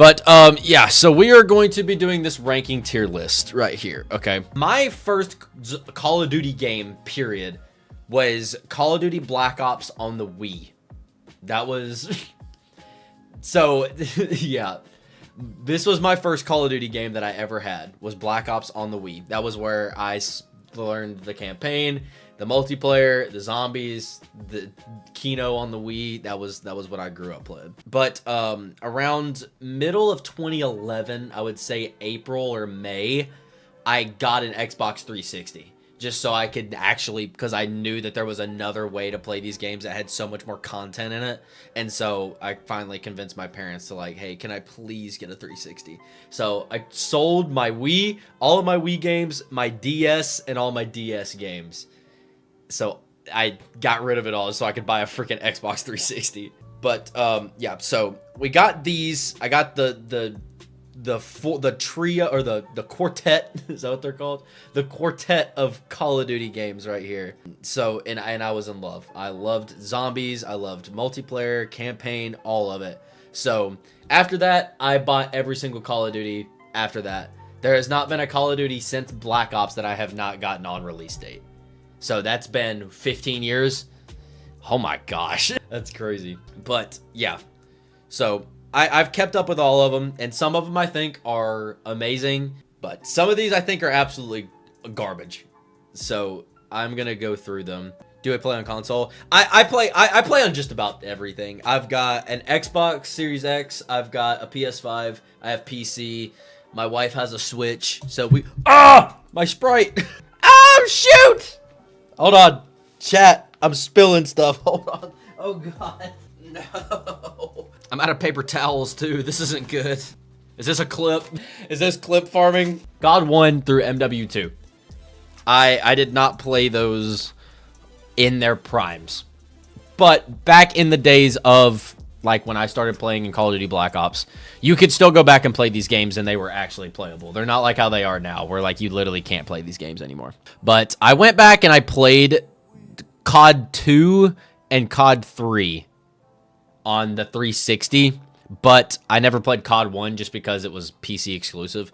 But yeah, so we are going to be doing this ranking tier list right here. Okay, my first Call of Duty game period was Call of Duty Black Ops on the Wii. That was so yeah, this was my first Call of Duty game that I ever had, was Black Ops on the Wii. That was where I learned the campaign, the multiplayer, the zombies, the Kino on the Wii. That was what I grew up playing. But around middle of 2011, I would say April or May, I got an Xbox 360. Just so I could actually, because I knew that there was another way to play these games that had so much more content in it. And so I finally convinced my parents to like, hey, can I please get a 360? So I sold my Wii, all of my Wii games, my DS, and all my DS games. So I got rid of it all so I could buy a freaking Xbox 360. But yeah, so we got these. I got the trio, or the quartet, is that what they're called? The quartet of Call of Duty games right here. So and I was in love. I loved zombies, I loved multiplayer, campaign, all of it. So after that, I bought every single Call of Duty after that. There has not been a Call of Duty since Black Ops that I have not gotten on release date. So that's been 15 years. Oh my gosh, that's crazy. But yeah, so I've kept up with all of them, and some of them I think are amazing, but some of these I think are absolutely garbage. So I'm gonna go through them. Do I play on console? I play on just about everything. I've got an Xbox Series X. I've got a PS5. I have PC. My wife has a Switch. So my Sprite. Oh shoot! Hold on, chat. I'm spilling stuff. Hold on. Oh god. No. I'm out of paper towels too. This isn't good. Is this a clip? Is this clip farming? God 1 through MW2. I did not play those in their primes. But back in the days of like when I started playing in Call of Duty Black Ops, you could still go back and play these games and they were actually playable. They're not like how they are now, where like you literally can't play these games anymore. But I went back and I played COD 2 and COD 3 on the 360, but I never played COD 1 just because it was PC exclusive.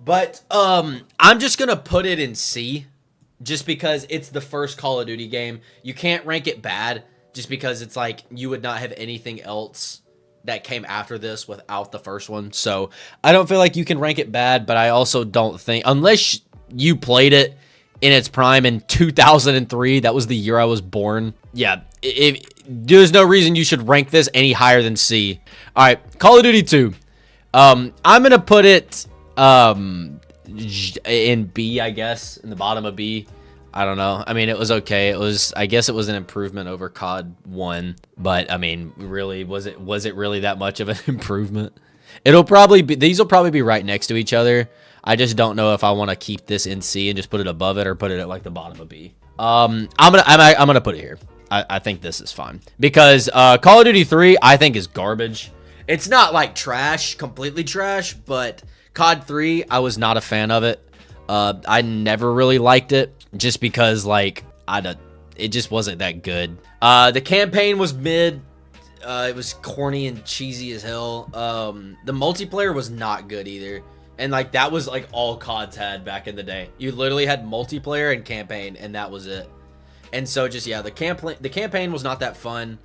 But I'm just gonna put it in C, just because it's the first Call of Duty game. You can't rank it bad just because it's like you would not have anything else that came after this without the first one. So I don't feel like you can rank it bad, but I also don't think, unless you played it in its prime in 2003, that was the year I was born. Yeah, there's no reason you should rank this any higher than C. All right, Call of Duty 2. I'm gonna put it in B, I guess, in the bottom of B. I don't know. I mean, it was okay. I guess it was an improvement over COD 1, but I mean, really, was it really that much of an improvement? These will probably be right next to each other. I just don't know if I want to keep this in C and just put it above it or put it at like the bottom of B. I'm gonna put it here. I think this is fine because Call of Duty 3 I think is garbage. It's not like trash, completely trash, but COD 3 I was not a fan of it. I never really liked it just because like it just wasn't that good. The campaign was mid. It was corny and cheesy as hell. The multiplayer was not good either. And like that was like all CODs had back in the day. You literally had multiplayer and campaign, and that was it. And so just yeah, the campaign was not that fun.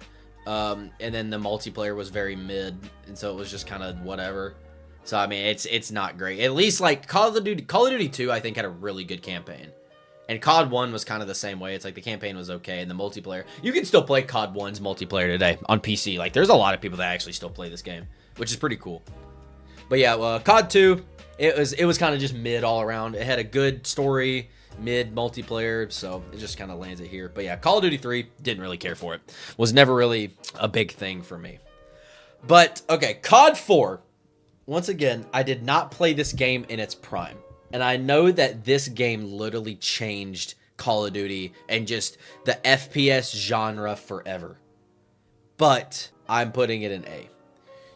And then the multiplayer was very mid, and so it was just kind of whatever. So I mean, it's not great. At least like Call of Duty 2, I think had a really good campaign. And COD 1 was kind of the same way. It's like the campaign was okay, and the multiplayer, you can still play COD 1's multiplayer today on PC. Like there's a lot of people that actually still play this game, which is pretty cool. But yeah, COD 2, it was kind of just mid all around. It had a good story, mid multiplayer, so it just kind of lands it here. But yeah, Call of Duty 3, didn't really care for it. Was never really a big thing for me. But okay, COD 4. Once again, I did not play this game in its prime. And I know that this game literally changed Call of Duty and just the FPS genre forever. But I'm putting it in A.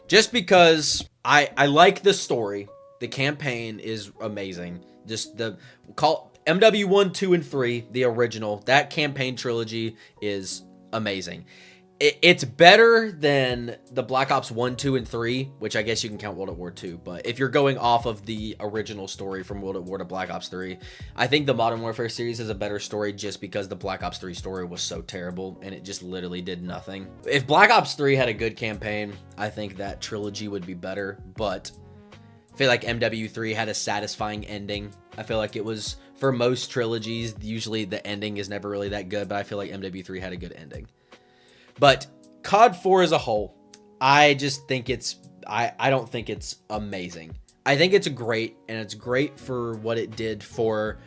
Just because I like the story. The campaign is amazing. Just the MW1, 2, and 3, the original, that campaign trilogy is amazing. It's better than the Black Ops 1, 2, and 3, which I guess you can count World at War 2. But if you're going off of the original story from World at War to Black Ops 3, I think the Modern Warfare series is a better story just because the Black Ops 3 story was so terrible and it just literally did nothing. If Black Ops 3 had a good campaign, I think that trilogy would be better. But I feel like MW3 had a satisfying ending. I feel like it was, for most trilogies, usually the ending is never really that good, but I feel like MW3 had a good ending. But COD 4 as a whole, I just think it's, I don't think it's amazing. I think it's great, and it's great for what it did for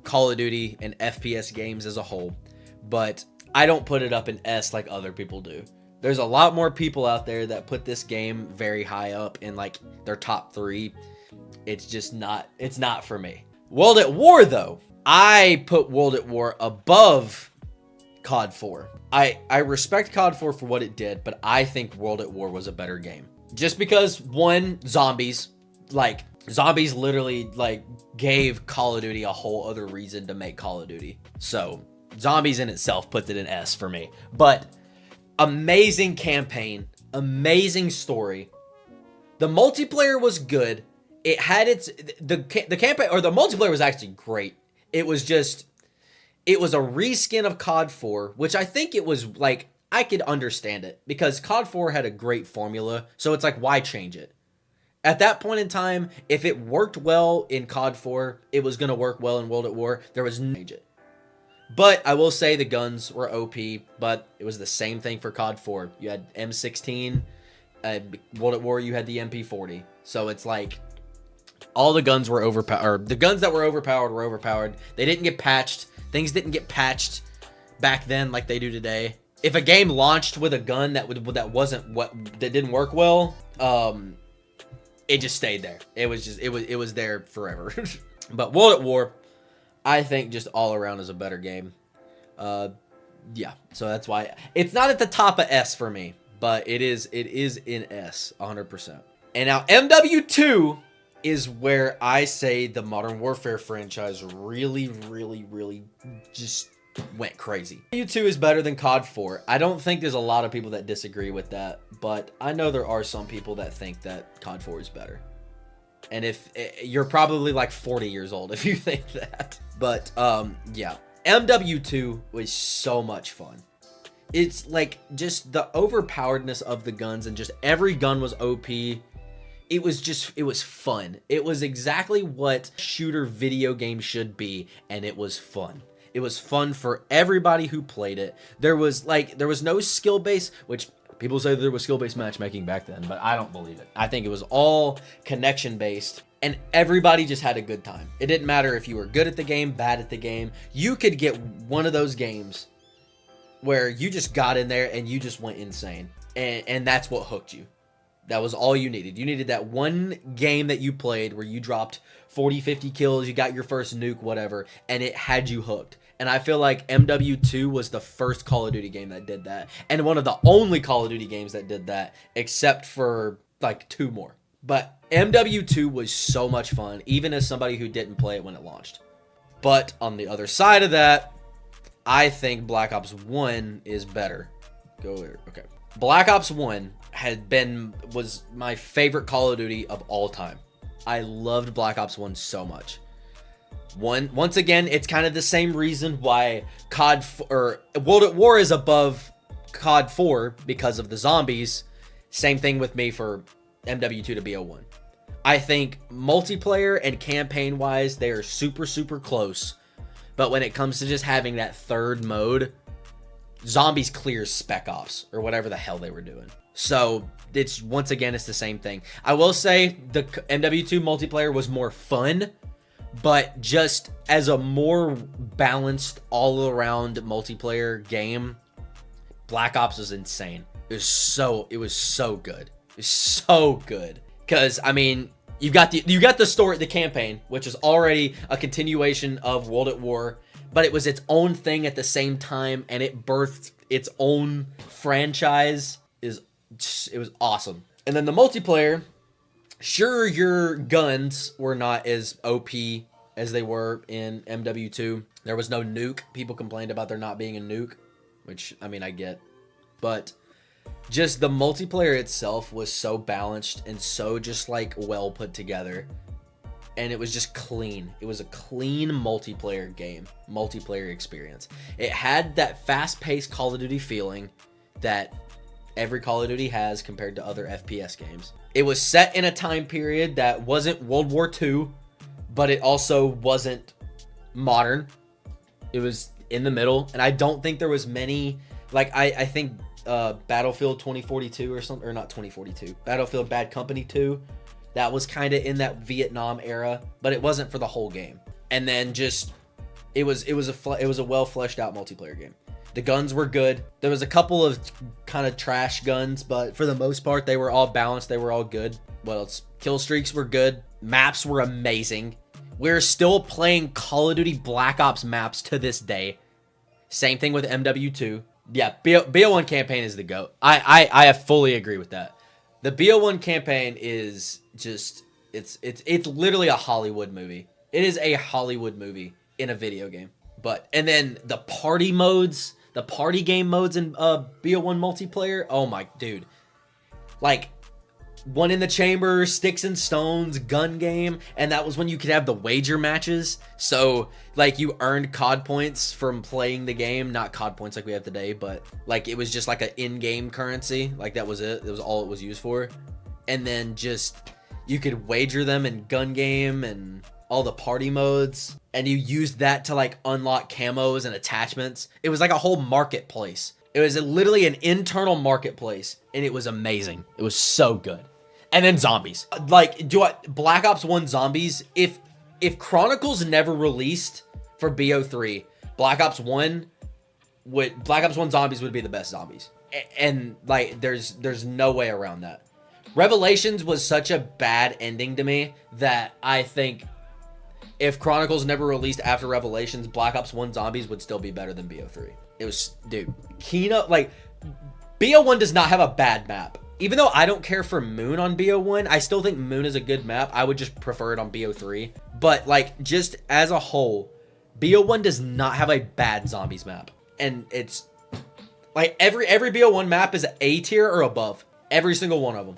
Call of Duty and FPS games as a whole. But I don't put it up in S like other people do. There's a lot more people out there that put this game very high up in like their top 3. It's just not, it's not for me. World at War though, I put World at War above COD 4. I respect COD 4 for what it did, but I think World at War was a better game. Just because, one, zombies. Like, zombies literally, like, gave Call of Duty a whole other reason to make Call of Duty. So, zombies in itself puts it in S for me. But, amazing campaign. Amazing story. The multiplayer was good. It had its... The campaign... Or the multiplayer was actually great. It was just... It was a reskin of COD 4, which I think it was, like, I could understand it. Because COD 4 had a great formula, so it's like, why change it? At that point in time, if it worked well in COD 4, it was going to work well in World at War. There was no change it. But I will say the guns were OP, but it was the same thing for COD 4. You had M16, World at War, you had the MP40. So it's like, all the guns were overpowered. The guns that were overpowered. They didn't get patched. Things didn't get patched back then like they do today. If a game launched with a gun that didn't work well, it just stayed there. It was there forever. But World at War, I think just all around is a better game. Yeah, so that's why it's not at the top of S for me, but it is in S 100%. And now MW2 is where I say the Modern Warfare franchise really just went crazy. MW2 is better than COD 4. I don't think there's a lot of people that disagree with that, but I know there are some people that think that COD 4 is better. And if you're probably like 40 years old if you think that. But yeah, MW2 was so much fun. It's like just the overpoweredness of the guns, and just every gun was OP. It was fun. It was exactly what shooter video game should be, and it was fun. It was fun for everybody who played it. There was no skill base, which people say there was skill based matchmaking back then, but I don't believe it. I think it was all connection based, and everybody just had a good time. It didn't matter if you were good at the game, bad at the game. You could get one of those games where you just got in there and you just went insane, and that's what hooked you. That was all you needed. You needed that one game that you played where you dropped 40, 50 kills, you got your first nuke, whatever, and it had you hooked. And I feel like MW2 was the first Call of Duty game that did that, and one of the only Call of Duty games that did that, except for like 2 more. But MW2 was so much fun, even as somebody who didn't play it when it launched. But on the other side of that, I think Black Ops 1 is better. Go here. Okay. Black Ops 1 was my favorite Call of Duty of all time. I loved Black Ops 1 so much. Once again, it's kind of the same reason why World at War is above COD 4 because of the zombies. Same thing with me for MW2 to BO1. I think multiplayer and campaign wise, they are super close. But when it comes to just having that third mode, zombies clears Spec Ops or whatever the hell they were doing. So it's once again, it's the same thing. I will say the MW2 multiplayer was more fun, but just as a more balanced all around multiplayer game, Black Ops was insane. It was so good. It was so good. Cause I mean, you got the story, the campaign, which is already a continuation of World at War, but it was its own thing at the same time, and it birthed its own franchise. It was awesome. And then the multiplayer, sure, your guns were not as OP as they were in MW2. There was no nuke. People complained about there not being a nuke, which, I mean, I get. but just the multiplayer itself was so balanced and so just like well put together, and it was just clean. It was a clean multiplayer game, multiplayer experience. It had that fast-paced Call of Duty feeling that every Call of Duty has compared to other FPS games. It was set in a time period that wasn't World War II, but it also wasn't modern. It was in the middle, and I don't think there was many, like, I think Battlefield 2042 or something, or not 2042, Battlefield Bad Company 2, that was kind of in that Vietnam era, but it wasn't for the whole game. And then just it was a well fleshed out multiplayer game. The guns were good. There was a couple of kind of trash guns, but for the most part they were all balanced, they were all good. What else? Kill streaks were good. Maps were amazing. We're still playing Call of Duty Black Ops maps to this day. Same thing with MW2. Yeah, BO1 campaign is the GOAT. I fully agree with that. The BO1 campaign is just, it's literally a Hollywood movie. It is a Hollywood movie in a video game. And then the party modes, the party game modes in BO1 multiplayer, oh my dude. Like, one in the chamber, sticks and stones, gun game, and that was when you could have the wager matches. So like you earned COD points from playing the game, not COD points like we have today, but like it was just like an in-game currency. Like that was it. That was all it was used for. And then just you could wager them in gun game and all the party modes, and you used that to like unlock camos and attachments. It was like a whole marketplace. It was literally an internal marketplace, and it was amazing. It was so good. And then zombies. Like, Black Ops 1 zombies, if Chronicles never released for BO3, Black Ops 1 zombies would be the best zombies. And like there's no way around that. Revelations was such a bad ending to me that I think if Chronicles never released after Revelations, Black Ops 1 zombies would still be better than BO3. It was, dude, Kino, like, BO1 does not have a bad map. Even though I don't care for Moon on BO1, I still think Moon is a good map. I would just prefer it on BO3. But like, just as a whole, BO1 does not have a bad zombies map. And it's like every BO1 map is A tier or above. Every single one of them.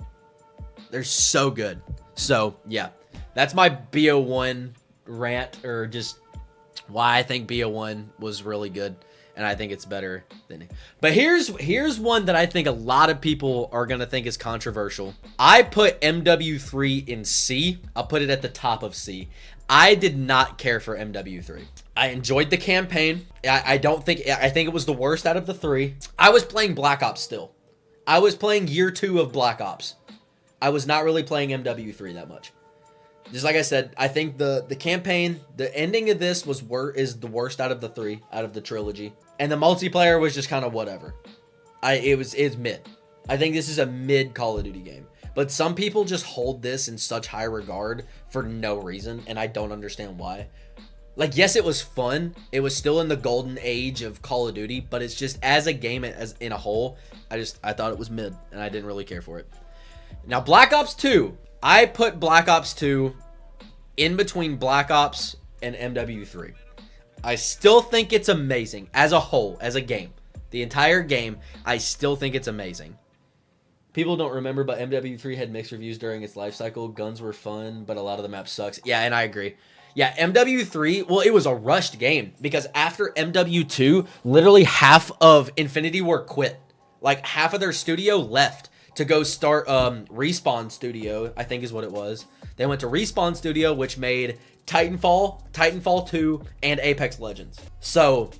They're so good. So yeah, that's my BO1 rant, or just why I think BO1 was really good. And I think it's better than it. But here's one that I think a lot of people are going to think is controversial. I put MW3 in C. I'll put it at the top of C. I did not care for MW3. I enjoyed the campaign. I think it was the worst out of the three. I was playing Black Ops still. I was playing year 2 of Black Ops. I was not really playing MW3 that much. Just like I said, I think the campaign, the ending of this is the worst out of the three, out of the trilogy. And the multiplayer was just kind of whatever. It's mid. I think this is a mid Call of Duty game. But some people just hold this in such high regard for no reason, and I don't understand why. Like, yes, it was fun. It was still in the golden age of Call of Duty, but it's just, as a game, as in a whole, I thought it was mid, and I didn't really care for it. Now, Black Ops 2. I put Black Ops 2 in between Black Ops and MW3. I still think it's amazing as a whole, as a game. The entire game, I still think it's amazing. People don't remember, but MW3 had mixed reviews during its life cycle. Guns were fun, but a lot of the map sucks. Yeah, and I agree. Yeah, MW3, well, it was a rushed game because after MW2, literally half of Infinity Ward quit. Like, half of their studio left to go start Respawn Studio, I think is what it was. They went to Respawn Studio, which made Titanfall 2, and Apex Legends. So,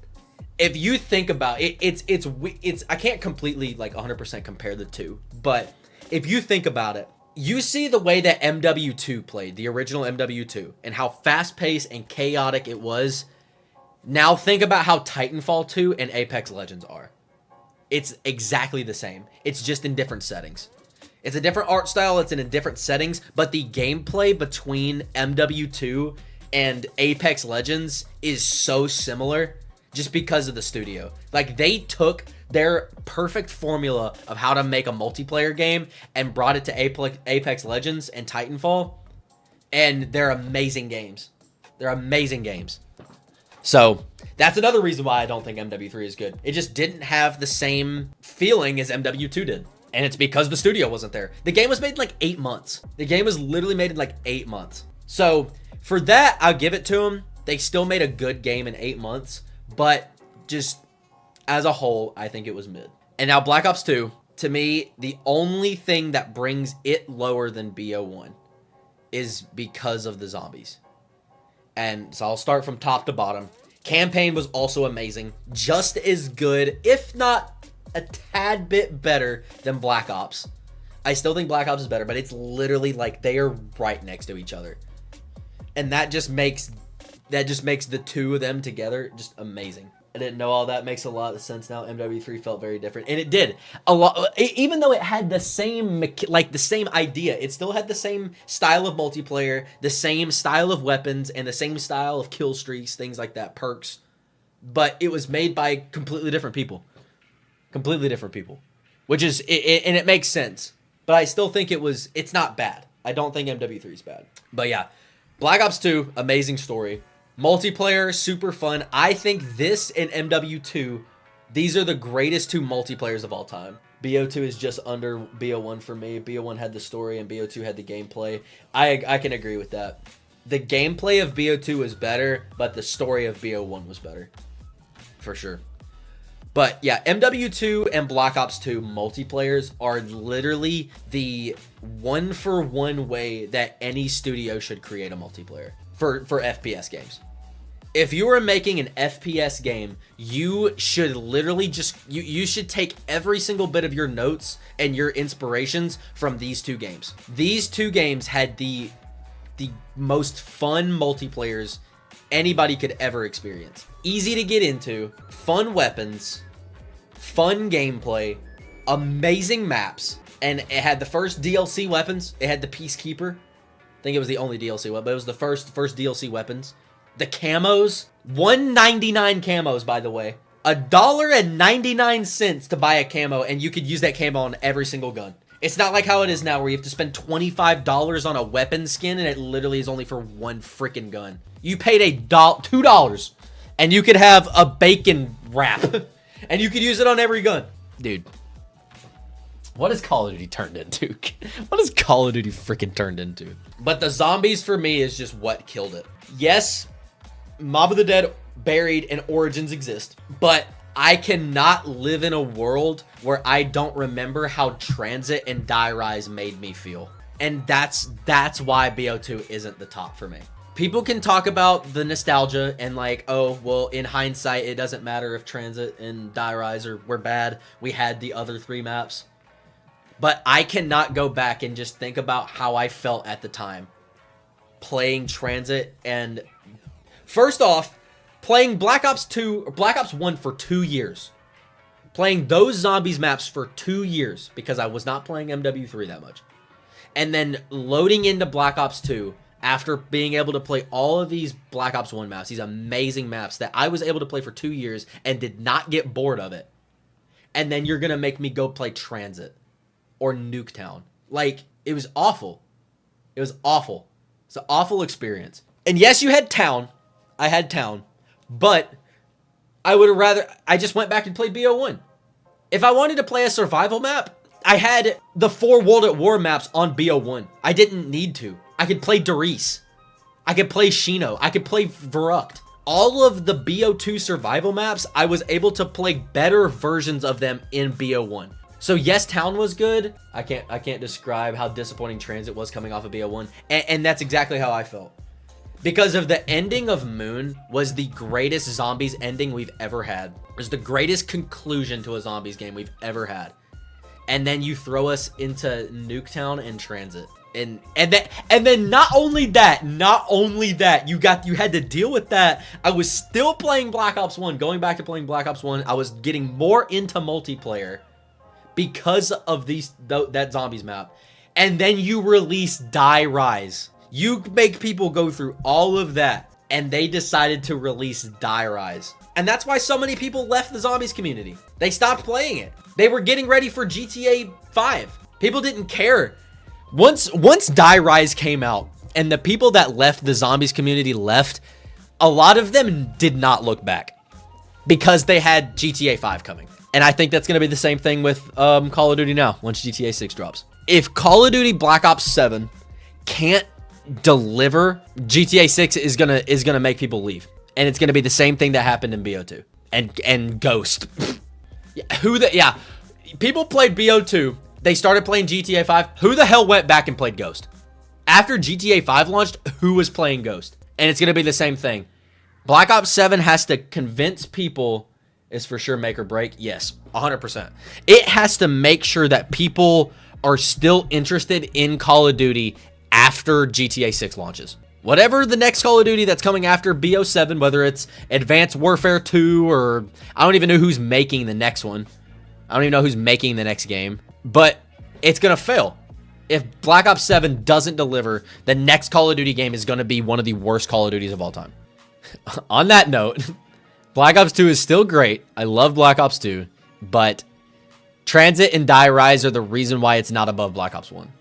if you think about it, it's I can't completely like 100% compare the two, but if you think about it, you see the way that MW2 played, the original MW2, and how fast-paced and chaotic it was. Now think about how Titanfall 2 and Apex Legends are. It's exactly the same. It's just in different settings. It's a different art style, it's in different settings, but the gameplay between MW2 and Apex Legends is so similar just because of the studio. Like, they took their perfect formula of how to make a multiplayer game and brought it to Apex Legends and Titanfall, and they're amazing games. They're amazing games. So that's another reason why I don't think MW3 is good. It just didn't have the same feeling as MW2 did. And it's because the studio wasn't there. The game was made in like 8 months. The game was literally made in like 8 months. So for that, I'll give it to them. They still made a good game in 8 months, but just as a whole, I think it was mid. And now Black Ops 2, to me, the only thing that brings it lower than BO1 is because of the zombies. And so I'll start from top to bottom. Campaign was also amazing. Just as good, if not a tad bit better than Black Ops. I still think Black Ops is better, but it's literally like they are right next to each other. And that just makes the two of them together just amazing. I didn't know all that. Makes a lot of sense now. MW3 felt very different, and it did a lot. Even though it had the same idea, it still had the same style of multiplayer, the same style of weapons, and the same style of kill streaks, things like that, perks. But it was made by completely different people, which is and it makes sense. But I still think it's not bad. I don't think MW3 is bad. But yeah, Black Ops 2, amazing story. Multiplayer, super fun. I think this and MW2, these are the greatest two multiplayers of all time. BO2 is just under BO1 for me. BO1 had the story and BO2 had the gameplay. I can agree with that. The gameplay of BO2 was better, but the story of BO1 was better. For sure. But yeah, MW2 and Black Ops 2 multiplayers are literally the one-for-one way that any studio should create a multiplayer for FPS games. If you are making an FPS game, you should literally just, you should take every single bit of your notes and your inspirations from these two games. These two games had the most fun multiplayers anybody could ever experience. Easy to get into, fun weapons, fun gameplay, amazing maps, and it had the first DLC weapons. It had the Peacekeeper. I think it was the only DLC weapon, but it was the first DLC weapons. The camos, $1.99 camos, by the way. $1.99 to buy a camo, and you could use that camo on every single gun. It's not like how it is now, where you have to spend $25 on a weapon skin, and it literally is only for one freaking gun. You paid $2, and you could have a bacon wrap, and you could use it on every gun. Dude, what has Call of Duty turned into? What has Call of Duty freaking turned into? But the zombies, for me, is just what killed it. Yes, Mob of the Dead, Buried, and Origins exist, but I cannot live in a world where I don't remember how Transit and Die Rise made me feel. And that's why BO2 isn't the top for me. People can talk about the nostalgia and like, oh, well, in hindsight, it doesn't matter if Transit and Die Rise were bad. We had the other 3 maps. But I cannot go back and just think about how I felt at the time playing Transit. And first off, playing Black Ops 2 or Black Ops 1 for 2 years. Playing those zombies maps for 2 years because I was not playing MW3 that much. And then loading into Black Ops 2 after being able to play all of these Black Ops 1 maps, these amazing maps that I was able to play for 2 years and did not get bored of it. And then you're going to make me go play Transit or Nuketown. Like, it was awful. It was awful. It's an awful experience. And yes, you had Town. I had Town. But I would have rather... I just went back and played BO1. If I wanted to play a survival map, I had the 4 World at War maps on BO1. I didn't need to. I could play Darius. I could play Shino. I could play Verrucht. All of the BO2 survival maps, I was able to play better versions of them in BO1. So yes, Town was good. I can't describe how disappointing Transit was coming off of BO1. And that's exactly how I felt. Because of the ending of Moon was the greatest zombies ending we've ever had. It was the greatest conclusion to a zombies game we've ever had. And then you throw us into Nuketown and Transit. And then not only that, you had to deal with that. I was still playing Black Ops 1, going back to playing Black Ops 1. I was getting more into multiplayer because of that zombies map. And then you release Die Rise. You make people go through all of that, and they decided to release Die Rise. And that's why so many people left the zombies community. They stopped playing it. They were getting ready for GTA 5. People didn't care. Once Die Rise came out, and the people that left the zombies community left, a lot of them did not look back because they had GTA 5 coming. And I think that's going to be the same thing with Call of Duty now once GTA 6 drops. If Call of Duty Black Ops 7 can't deliver, GTA 6 is gonna make people leave. And it's going to be the same thing that happened in BO2 and Ghost. Yeah, people played BO2. They started playing GTA 5. Who the hell went back and played Ghost? After GTA 5 launched, who was playing Ghost? And it's going to be the same thing. Black Ops 7 has to convince people, is for sure make or break. Yes, 100%. It has to make sure that people are still interested in Call of Duty after GTA 6 launches. Whatever the next Call of Duty that's coming after BO7, whether it's Advanced Warfare 2 or I don't even know who's making the next one. I don't even know who's making the next game. But it's going to fail. If Black Ops 7 doesn't deliver, the next Call of Duty game is going to be one of the worst Call of Duties of all time. On that note, Black Ops 2 is still great. I love Black Ops 2. But Transit and Die Rise are the reason why it's not above Black Ops 1.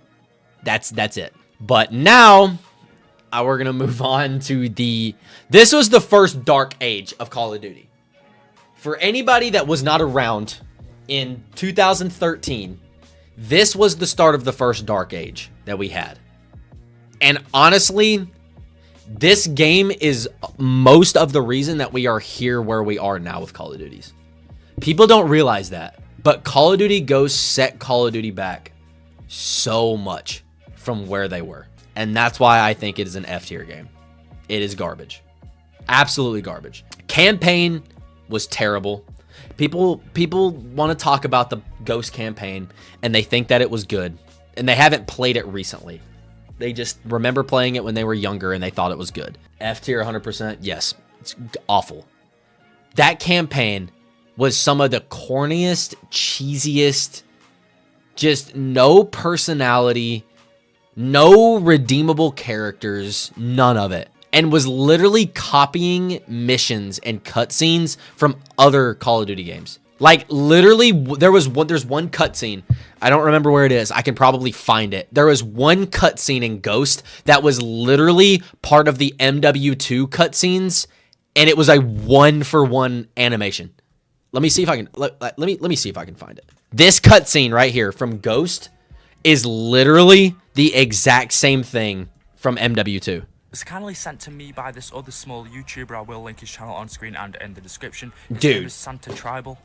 That's it. But now, we're going to move on to this was the first dark age of Call of Duty. For anybody that was not around in 2013, this was the start of the first dark age that we had. And honestly, this game is most of the reason that we are here where we are now with Call of Duties. People don't realize that, but Call of Duty Ghosts set Call of Duty back so much from where they were. And that's why I think it is an F tier game. It is garbage. Absolutely garbage. Campaign was terrible. People want to talk about the Ghost campaign and they think that it was good. And they haven't played it recently. They just remember playing it when they were younger and they thought it was good. F tier 100%. Yes, it's awful. That campaign was some of the corniest, cheesiest, just no personality, no redeemable characters, none of it. And was literally copying missions and cutscenes from other Call of Duty games. Like, literally, there's one cutscene. I don't remember where it is. I can probably find it. There was one cutscene in Ghost that was literally part of the MW2 cutscenes, and it was a 1-for-1 animation. Let me see if I can. Let me see if I can find it. This cutscene right here from Ghost is literally the exact same thing from MW2. It was kindly sent to me by this other small YouTuber. I will link his channel on screen and in the description. His name is Santa Tribal.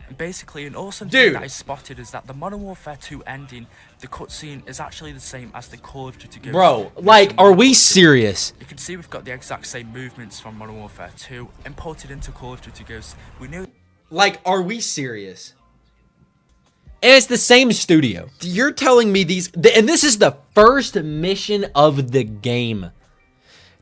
And basically, an awesome thing that I spotted is that the Modern Warfare 2 ending, the cutscene is actually the same as the Call of Duty Ghosts. Bro, like, are we serious? You can see we've got the exact same movements from Modern Warfare 2 imported into Call of Duty Ghosts. We knew. Like, are we serious? And it's the same studio. You're telling me and this is the first mission of the game.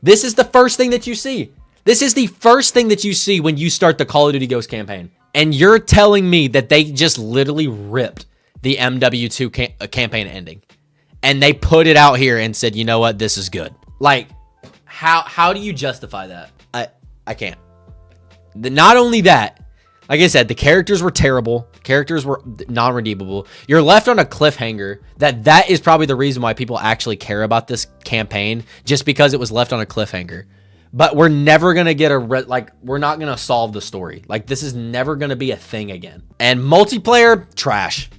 This is the first thing that you see. This is the first thing that you see when you start the Call of Duty Ghost campaign. And you're telling me that they just literally ripped the MW2 campaign ending. And they put it out here and said, you know what, this is good. Like, how do you justify that? I can't. Not only that, like I said, the characters were terrible. Characters were non-redeemable. You're left on a cliffhanger. That is probably the reason why people actually care about this campaign, just because it was left on a cliffhanger. But we're never going to get we're not going to solve the story. Like, this is never going to be a thing again. And multiplayer, trash.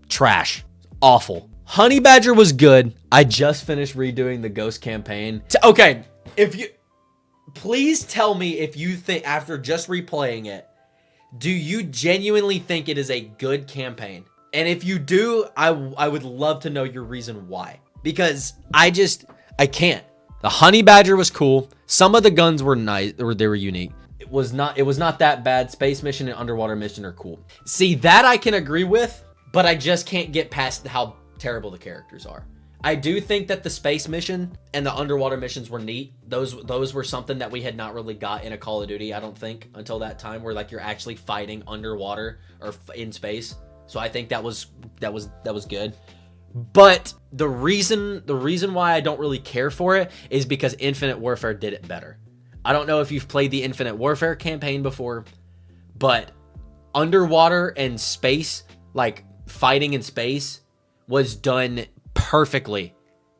Trash. Awful. Honey Badger was good. I just finished redoing the Ghost campaign. Okay, please tell me if you think, after just replaying it, do you genuinely think it is a good campaign? And if you do, I would love to know your reason why. Because I can't. The Honey Badger was cool. Some of the guns were nice, or they were unique. It was not that bad. Space Mission and Underwater Mission are cool. See, that I can agree with, but I just can't get past how terrible the characters are. I do think that the Space Mission and the Underwater Missions were neat. Those were something that we had not really got in a Call of Duty, I don't think, until that time, where like you're actually fighting underwater or in space. So I think that was good. But the reason why I don't really care for it is because Infinite Warfare did it better. I don't know if you've played the Infinite Warfare campaign before, but underwater and space, like fighting in space, was done perfectly.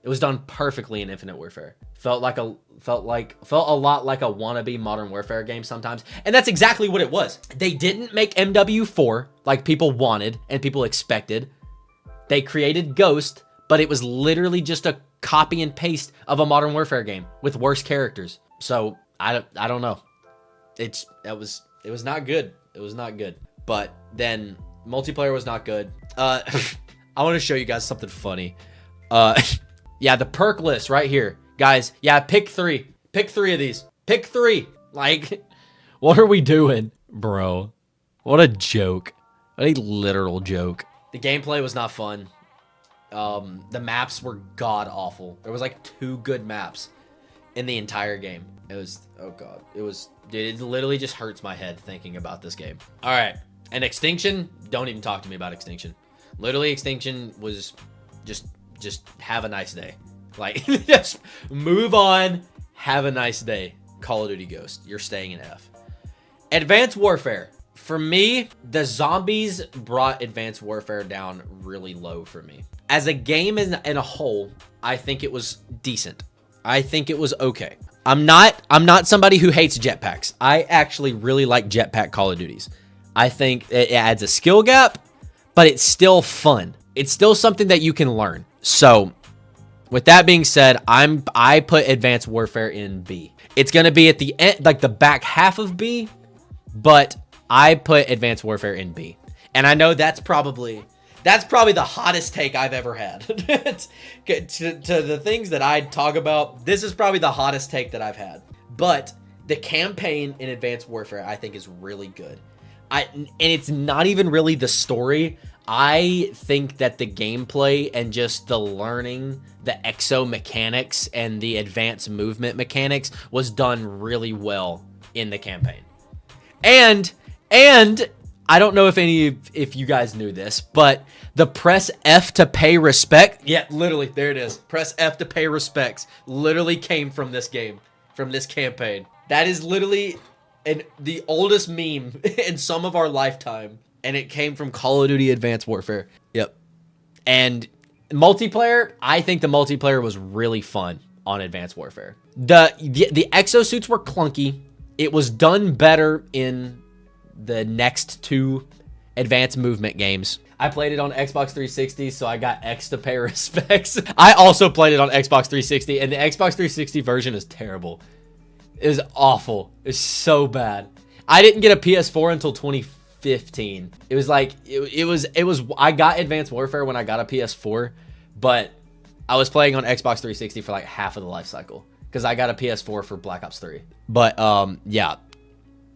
It was done perfectly in Infinite Warfare. Felt a lot like a wannabe Modern Warfare game sometimes. And that's exactly what it was. They didn't make MW4 like people wanted and people expected. They created Ghost, but it was literally just a copy and paste of a Modern Warfare game with worse characters. So I don't know. It was not good. It was not good. But then multiplayer was not good. I want to show you guys something funny. Yeah, the perk list right here. Guys, yeah, pick 3. Pick 3 of these. Pick 3. Like, what are we doing? Bro, what a joke. What a literal joke. The gameplay was not fun. The maps were god-awful. There was like 2 good maps in the entire game. It was, oh god. It was, dude, it literally just hurts my head thinking about this game. All right, and Extinction, don't even talk to me about Extinction. Literally, Extinction was just have a nice day. Like, just move on, have a nice day. Call of Duty Ghost, you're staying in F. Advanced Warfare. For me, the zombies brought Advanced Warfare down really low for me. As a game in a whole, I think it was decent. I think it was okay. I'm not somebody who hates jetpacks. I actually really like jetpack Call of Duties. I think it adds a skill gap, but it's still fun. It's still something that you can learn. So, with that being said, I put Advanced Warfare in B. It's gonna be at the end, like the back half of B, but I put Advanced Warfare in B. And I know that's probably the hottest take I've ever had. to the things that I talk about, this is probably the hottest take that I've had. But the campaign in Advanced Warfare, I think, is really good. And it's not even really the story. I think that the gameplay and just the learning, the exo mechanics and the advanced movement mechanics was done really well in the campaign. And I don't know if you guys knew this, but the press F to pay respect. Yeah, literally, there it is. Press F to pay respects literally came from this game, from this campaign. That is literally the oldest meme in some of our lifetime. And it came from Call of Duty Advanced Warfare. Yep. And multiplayer, I think the multiplayer was really fun on Advanced Warfare. The exosuits were clunky. It was done better in the next 2 advanced movement games. I played it on Xbox 360, so I got X to pay respects. I also played it on Xbox 360, and the Xbox 360 version is terrible. It is awful. It's so bad. I didn't get a PS4 until 2015. It was like, it was, I got Advanced Warfare when I got a PS4, but I was playing on Xbox 360 for like half of the life cycle because I got a PS4 for Black Ops 3. But yeah,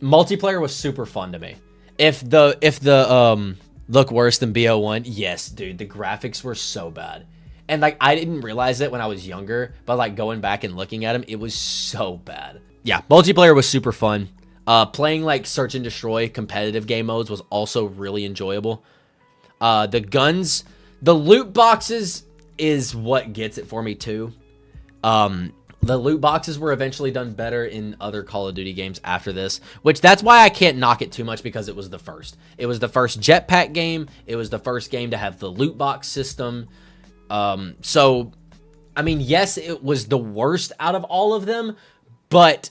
multiplayer was super fun to me. If the look worse than BO1, yes, dude, the graphics were so bad. And like, I didn't realize it when I was younger, but like going back and looking at them, it was so bad. Yeah, multiplayer was super fun. Playing like search and destroy competitive game modes was also really enjoyable. The guns, the loot boxes is what gets it for me too. The loot boxes were eventually done better in other Call of Duty games after this, which that's why I can't knock it too much because it was the first. It was the first jetpack game. It was the first game to have the loot box system. So, I mean, yes, it was the worst out of all of them, but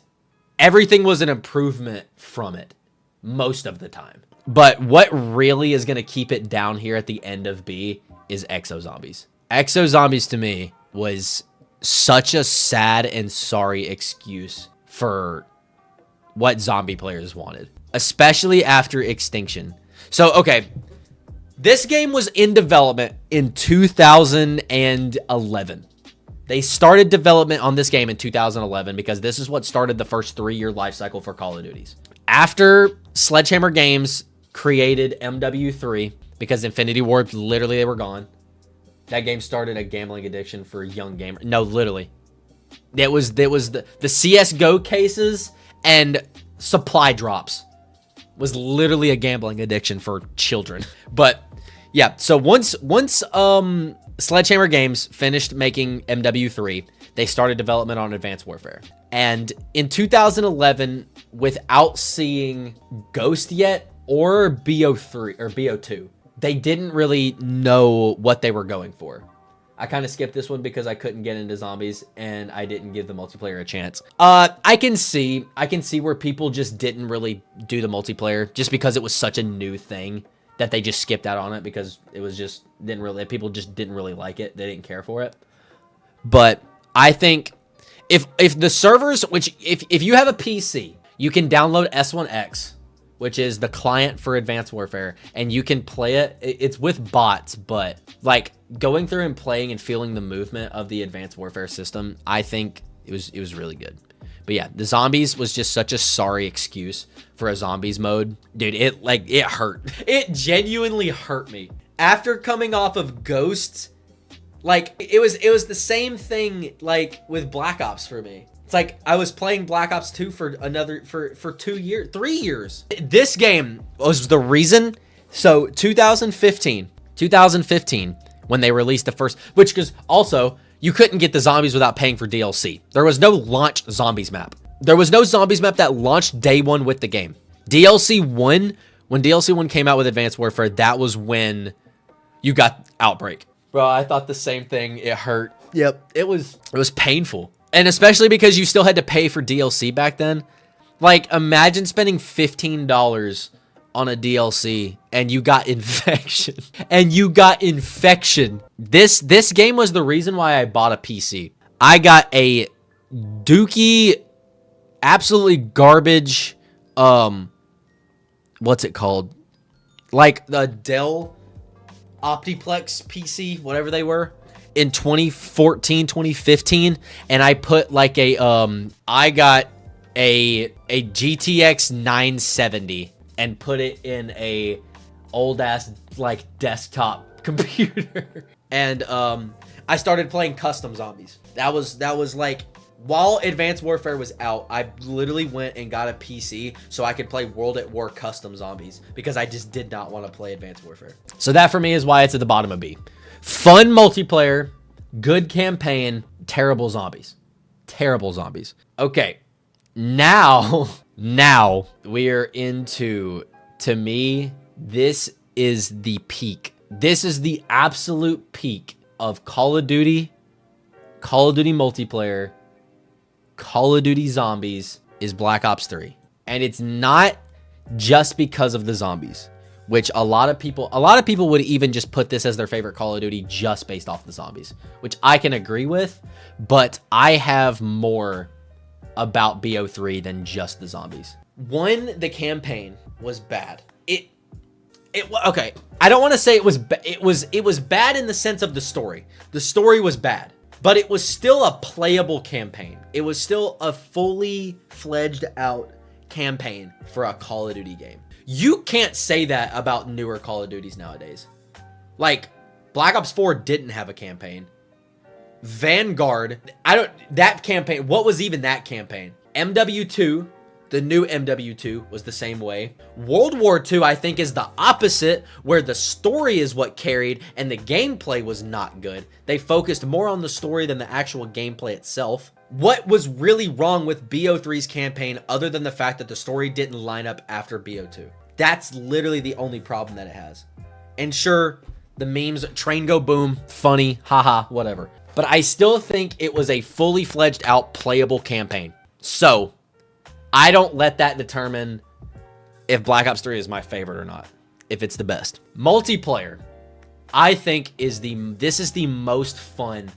everything was an improvement from it most of the time. But what really is going to keep it down here at the end of B is Exo Zombies. Exo Zombies to me was such a sad and sorry excuse for what zombie players wanted, especially after Extinction. So, okay, this game was in development in 2011. They started development on this game in 2011 because this is what started the first 3-year life cycle for Call of Duties. After Sledgehammer Games created MW3, because Infinity Ward, literally they were gone. That game started a gambling addiction for young gamers. No, literally. It was the CSGO cases and supply drops was literally a gambling addiction for children. But yeah, so once Sledgehammer Games finished making MW3, they started development on Advanced Warfare. And in 2011, without seeing Ghost yet or BO3 or BO2, they didn't really know what they were going for. I kind of skipped this one because I couldn't get into zombies and I didn't give the multiplayer a chance. I can see where people just didn't really do the multiplayer just because it was such a new thing that they just skipped out on it because it was just people just didn't really like it. They didn't care for it. But I think if the servers, which if you have a PC, you can download S1X, which is the client for Advanced Warfare, and you can play it. It's with bots, but like going through and playing and feeling the movement of the Advanced Warfare system, I think it was really good. But yeah, the zombies was just such a sorry excuse for a zombies mode. Dude, it hurt. It genuinely hurt me. After coming off of Ghosts, like it was the same thing like with Black Ops for me. It's like I was playing Black Ops 2 for 3 years. This game was the reason. So 2015, when they released the first, which because also you couldn't get the zombies without paying for DLC. There was no launch zombies map. There was no zombies map that launched day one with the game. DLC 1, when DLC 1 came out with Advanced Warfare, that was when you got Outbreak. Bro, I thought the same thing. It hurt. Yep. It was painful. And especially because you still had to pay for DLC back then. Like, imagine spending $15 on a DLC and you got infection. This game was the reason why I bought a PC. I got a dookie, absolutely garbage, what's it called? Like the Dell Optiplex PC, whatever they were. In 2014, 2015, and I put like I got a GTX 970 and put it in a old ass like desktop computer. And I started playing custom zombies. That was like while Advanced Warfare was out, I literally went and got a PC so I could play World at War custom zombies because I just did not want to play Advanced Warfare. So that for me is why it's at the bottom of B. Fun multiplayer, good campaign, terrible zombies. Terrible zombies. Okay, now we're into, to me, this is the peak. This is the absolute peak of Call of Duty multiplayer, Call of Duty Zombies is Black Ops 3. And it's not just because of the zombies, which a lot of people would even just put this as their favorite Call of Duty just based off the zombies, which I can agree with, but I have more about BO3 than just the zombies. One, the campaign was bad. Okay, I don't want to say it was bad in the sense of the story. The story was bad, but it was still a playable campaign. It was still a fully fledged out campaign for a Call of Duty game. You can't say that about newer Call of Duties nowadays. Like, Black Ops 4 didn't have a campaign. Vanguard, that campaign, what was even that campaign? MW2, the new MW2 was the same way. World War II, I think, is the opposite, where the story is what carried and the gameplay was not good. They focused more on the story than the actual gameplay itself. What was really wrong with BO3's campaign other than the fact that the story didn't line up after BO2? That's literally the only problem that it has. And sure, the memes, train go boom, funny, haha, whatever. But I still think it was a fully fledged out playable campaign. So, I don't let that determine if Black Ops 3 is my favorite or not, if it's the best. Multiplayer, I think this is the most fun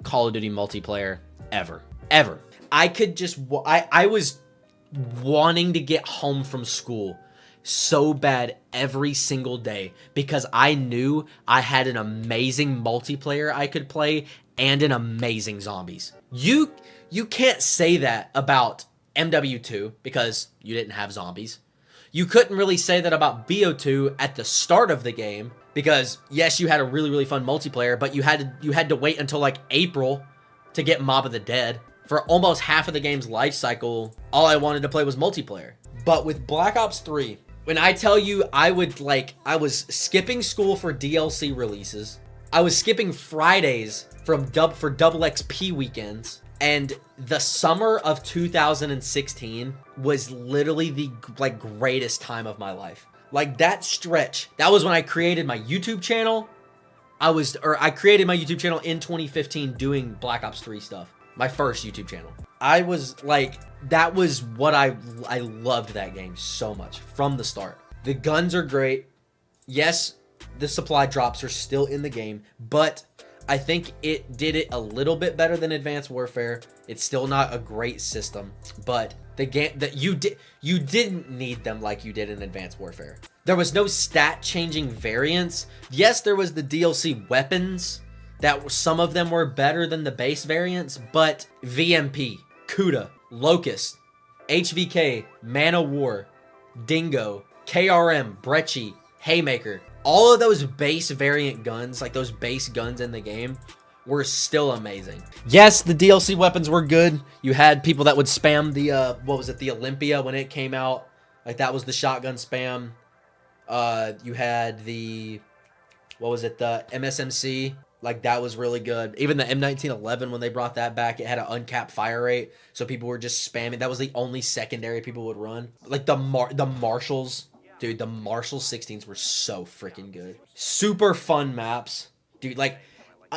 Call of Duty multiplayer ever. I was wanting to get home from school so bad every single day because I knew I had an amazing multiplayer I could play and an amazing zombies. You can't say that about MW2 because you didn't have zombies. You couldn't really say that about BO2 at the start of the game because yes, you had a really, really fun multiplayer, but you had to wait until like April to get Mob of the Dead. For almost half of the game's life cycle, all I wanted to play was multiplayer. But with Black Ops 3, when I tell you I was skipping school for DLC releases, I was skipping Fridays for double XP weekends, and the summer of 2016 was literally the greatest time of my life. Like that stretch, that was when I created my YouTube channel. I created my YouTube channel in 2015 doing Black Ops 3 stuff. My first YouTube channel. I was like, that was what I loved that game so much from the start. The guns are great. Yes, the supply drops are still in the game, but I think it did it a little bit better than Advanced Warfare. It's still not a great system, but the game that you didn't need them like you did in Advanced Warfare. There was no stat changing variants. Yes, there was the DLC weapons that some of them were better than the base variants, but VMP, Kuda, Locust, HVK, Man of War, Dingo, KRM, Brecci, Haymaker, all of those base variant guns, like those base guns in the game, were still amazing. Yes, the DLC weapons were good. You had people that would spam the, what was it, the Olympia when it came out. Like, that was the shotgun spam. You had the, what was it, the MSMC. Like, that was really good. Even the M1911, when they brought that back, it had an uncapped fire rate. So people were just spamming. That was the only secondary people would run. Like, the Marshals. Dude, the Marshall 16s were so freaking good. Super fun maps. Dude, like,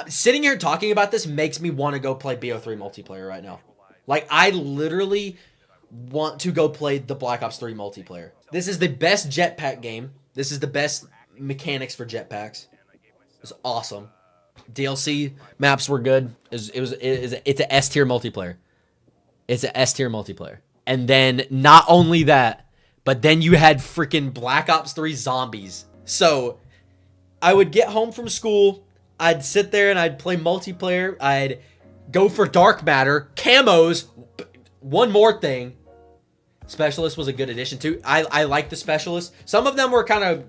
sitting here talking about this makes me want to go play BO3 multiplayer right now. Like, I literally want to go play the Black Ops 3 multiplayer. This is the best jetpack game. This is the best mechanics for jetpacks. It's awesome. DLC maps were good. It's an S tier multiplayer. It's an S tier multiplayer. And then not only that, but then you had freaking Black Ops 3 zombies. So I would get home from school. I'd sit there and I'd play multiplayer. I'd go for dark matter, camos. One more thing. Specialist was a good addition too. I like the specialist. Some of them were kind of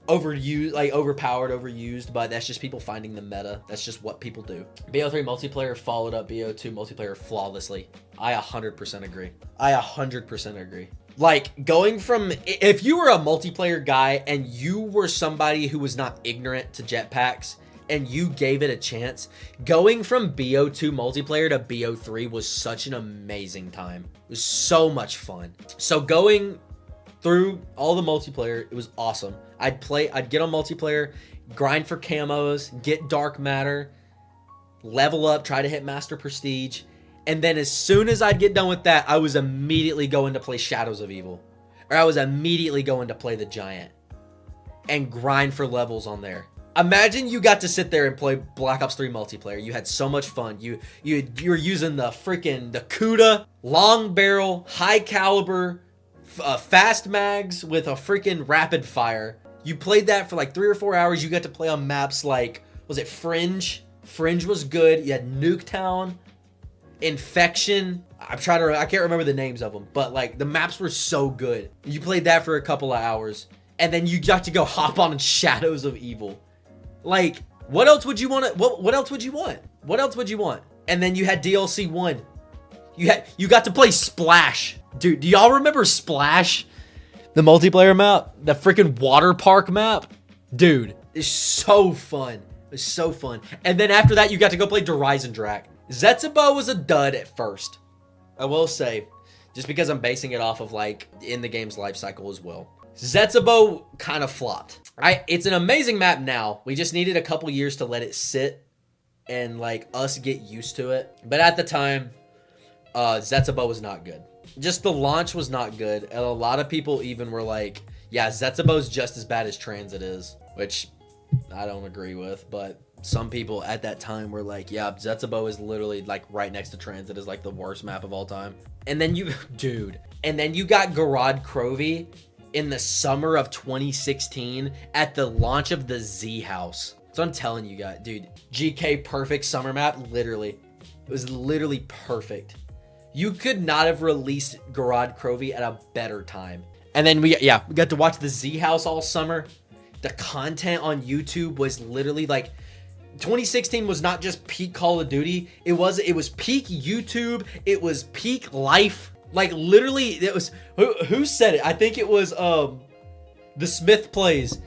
overused, like overpowered, overused, but that's just people finding the meta. That's just what people do. BO3 multiplayer followed up BO2 multiplayer flawlessly. I 100% agree. I 100% agree. Like, going from, if you were a multiplayer guy and you were somebody who was not ignorant to jetpacks and you gave it a chance, going from BO2 multiplayer to BO3 was such an amazing time. It was so much fun. So going through all the multiplayer, it was awesome. I'd get on multiplayer, grind for camos, get dark matter, level up, try to hit master prestige. And then as soon as I'd get done with that, I was immediately going to play Shadows of Evil. Or I was immediately going to play the Giant. And grind for levels on there. Imagine you got to sit there and play Black Ops 3 multiplayer. You had so much fun. You were using the Kuda, long barrel, high caliber, fast mags with a freaking rapid fire. You played that for like 3 or 4 hours. You got to play on maps like, was it Fringe? Fringe was good. You had Nuketown. Infection. I can't remember the names of them, but like the maps were so good. You played that for a couple of hours and then you got to go hop on Shadows of Evil. Like, what else would you want to, what else would you want? What else would you want? And then you had DLC 1. You got to play Splash. Dude, do y'all remember Splash? The multiplayer map? The freaking water park map? Dude, it's so fun. It's so fun. And then after that, you got to go play Drak. Zetsubo was a dud at first. I will say, just because I'm basing it off of like in the game's life cycle as well. Zetsubo kind of flopped. It's an amazing map now. We just needed a couple years to let it sit and like us get used to it. But at the time, Zetsubo was not good. Just the launch was not good. And a lot of people even were like, yeah, Zetsubo's just as bad as Transit is, which I don't agree with, but some people at that time were like, yeah, Zetsubo is literally like right next to Transit is like the worst map of all time. And then you got Gorod Krovi in the summer of 2016 at the launch of the Z House. So I'm telling you guys, dude, GK perfect summer map, literally. It was literally perfect. You could not have released Gorod Krovi at a better time. And then we got to watch the Z House all summer. The content on YouTube was literally like, 2016 was not just peak Call of Duty. It was peak YouTube. It was peak life. Like literally, it was who said it? I think it was the Smith Plays.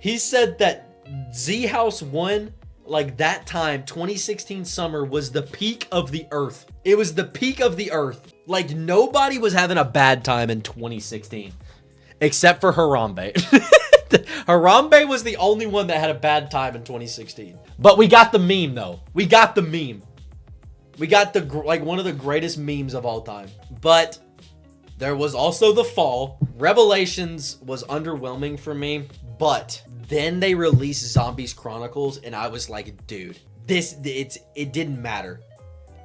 He said that Z House 1, like that time, 2016 summer was the peak of the earth. It was the peak of the earth. Like nobody was having a bad time in 2016, except for Harambe. Harambe was the only one that had a bad time in 2016. But we got the meme, though. We got the meme. We got the like one of the greatest memes of all time. But there was also the fall. Revelations was underwhelming for me, but then they released Zombies Chronicles, and I was like, dude, it didn't matter.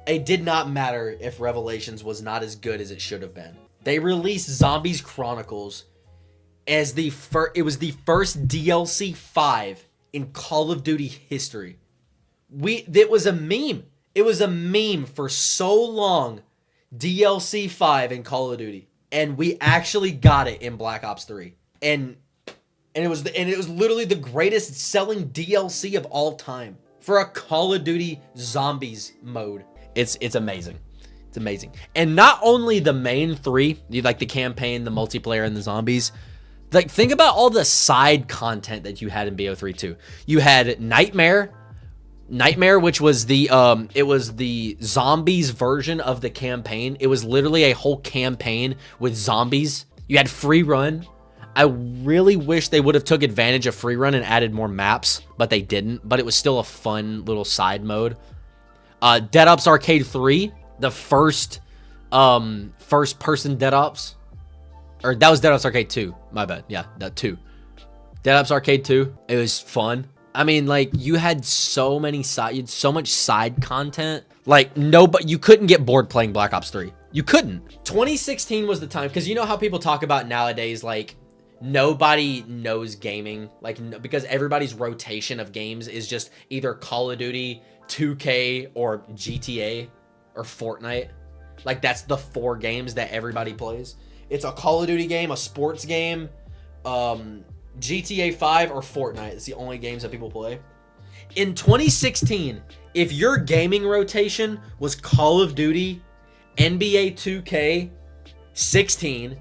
It did not matter if Revelations was not as good as it should have been. They released Zombies Chronicles as it was the first DLC 5 in Call of Duty history. It was a meme. It was a meme for so long. DLC 5 in Call of Duty, and we actually got it in Black Ops 3. And it was literally the greatest selling DLC of all time for a Call of Duty Zombies mode. It's amazing. It's amazing. And not only the main 3, like the campaign, the multiplayer, and the zombies. Like, think about all the side content that you had in BO3 too. You had Nightmare, which was the zombies version of the campaign. It was literally a whole campaign with zombies. You had Free Run. I really wish they would have took advantage of Free Run and added more maps, but they didn't. But it was still a fun little side mode. Dead Ops Arcade 3, the first person Dead Ops. Or that was Dead Ops Arcade 2. My bad. Yeah, that 2. Dead Ops Arcade 2. It was fun. I mean, like, you had so much side content. Like, you couldn't get bored playing Black Ops 3. You couldn't. 2016 was the time, because you know how people talk about nowadays, like, nobody knows gaming, like, because everybody's rotation of games is just either Call of Duty, 2K, or GTA, or Fortnite. Like, that's the 4 games that everybody plays. It's a Call of Duty game, a sports game, GTA 5, or Fortnite. It's the only games that people play. In 2016, if your gaming rotation was Call of Duty, NBA 2K 16,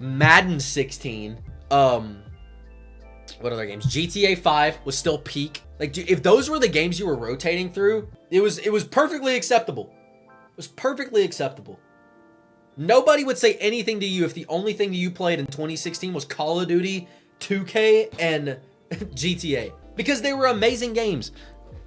Madden 16, what other games? GTA 5 was still peak. Like, dude, if those were the games you were rotating through, it was perfectly acceptable. It was perfectly acceptable. Nobody would say anything to you if the only thing that you played in 2016 was Call of Duty, 2K, and GTA. Because they were amazing games.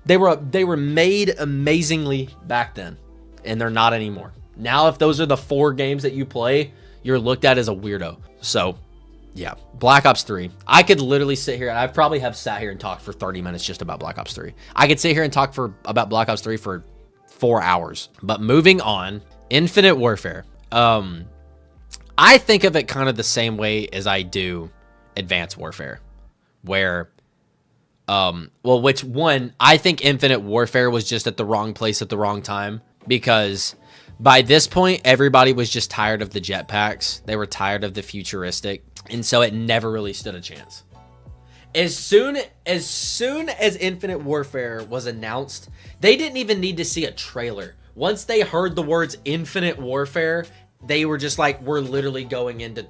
They were made amazingly back then. And they're not anymore. Now, if those are the 4 games that you play, you're looked at as a weirdo. So, yeah. Black Ops 3. I could literally sit here, and I probably have sat here and talked for 30 minutes just about Black Ops 3. I could sit here and talk about Black Ops 3 for 4 hours. But moving on, Infinite Warfare. I think of it kind of the same way as I do Advanced Warfare, where, I think Infinite Warfare was just at the wrong place at the wrong time, because by this point, everybody was just tired of the jetpacks. They were tired of the futuristic, and so it never really stood a chance. As soon as Infinite Warfare was announced, they didn't even need to see a trailer. Once they heard the words Infinite Warfare, they were just like, we're literally going into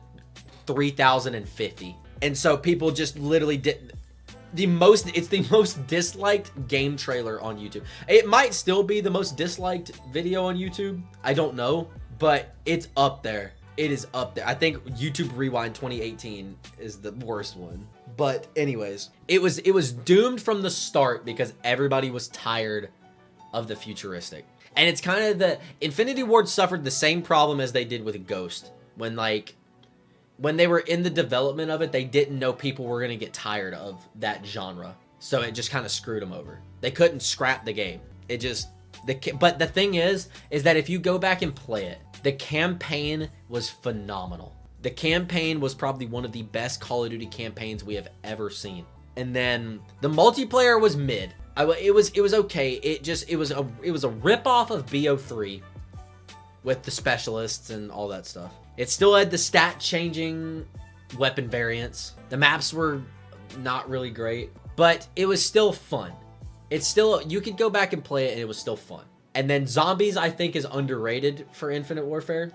3050. And so people just literally did it's the most disliked game trailer on YouTube. It might still be the most disliked video on YouTube. I don't know, but it's up there. It is up there. I think YouTube Rewind 2018 is the worst one. But anyways, it was doomed from the start because everybody was tired of the futuristic. And it's kind of the Infinity Ward suffered the same problem as they did with Ghost. When they were in the development of it, they didn't know people were going to get tired of that genre. So it just kind of screwed them over. They couldn't scrap the game. But the thing is that if you go back and play it, the campaign was phenomenal. The campaign was probably one of the best Call of Duty campaigns we have ever seen. And then the multiplayer was mid. It was okay. It was a rip off of BO3 with the specialists and all that stuff. It still had the stat changing weapon variants. The maps were not really great, but it was still fun. You could go back and play it and it was still fun. And then Zombies, I think, is underrated for Infinite Warfare.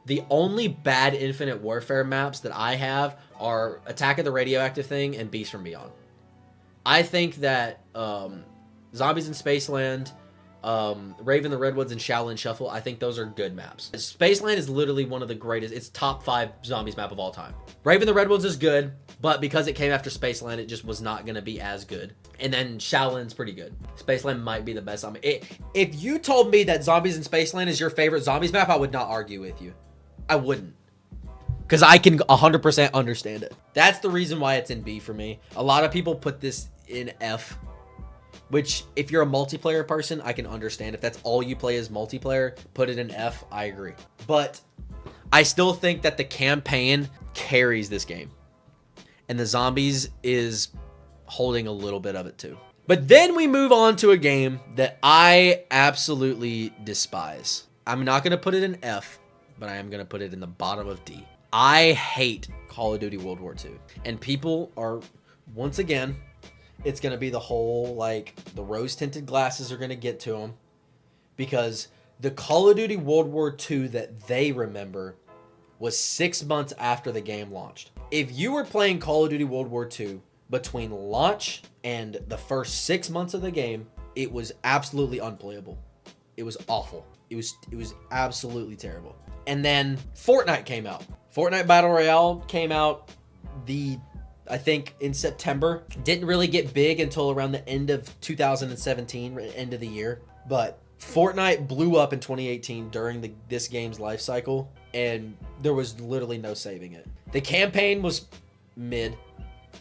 The only bad Infinite Warfare maps that I have are Attack of the Radioactive Thing and Beast from Beyond. I think that Zombies in Spaceland Raven the Redwoods and Shaolin Shuffle, I think those are good maps. Spaceland is literally one of the greatest. It's top 5 zombies map of all time. Raven the Redwoods is good, but because it came after Spaceland, it just was not going to be as good. And then Shaolin's pretty good. Spaceland might be the best zombie. If you told me that Zombies in Spaceland is your favorite zombies map, I would not argue with you. I wouldn't. Because I can 100% understand it. That's the reason why it's in B for me. A lot of people put this in F. Which, if you're a multiplayer person, I can understand. If that's all you play is multiplayer, put it in F, I agree. But I still think that the campaign carries this game. And the zombies is holding a little bit of it too. But then we move on to a game that I absolutely despise. I'm not going to put it in F, but I am going to put it in the bottom of D. I hate Call of Duty World War II. And people are, once again... It's going to be the whole, like, the rose-tinted glasses are going to get to them. Because the Call of Duty World War II that they remember was 6 months after the game launched. If you were playing Call of Duty World War II between launch and the first 6 months of the game, it was absolutely unplayable. It was awful. It was absolutely terrible. And then Fortnite came out. Fortnite Battle Royale came out I think in September. Didn't really get big until around the end of 2017, end of the year. But Fortnite blew up in 2018 during this game's life cycle, and there was literally no saving it. The campaign was mid.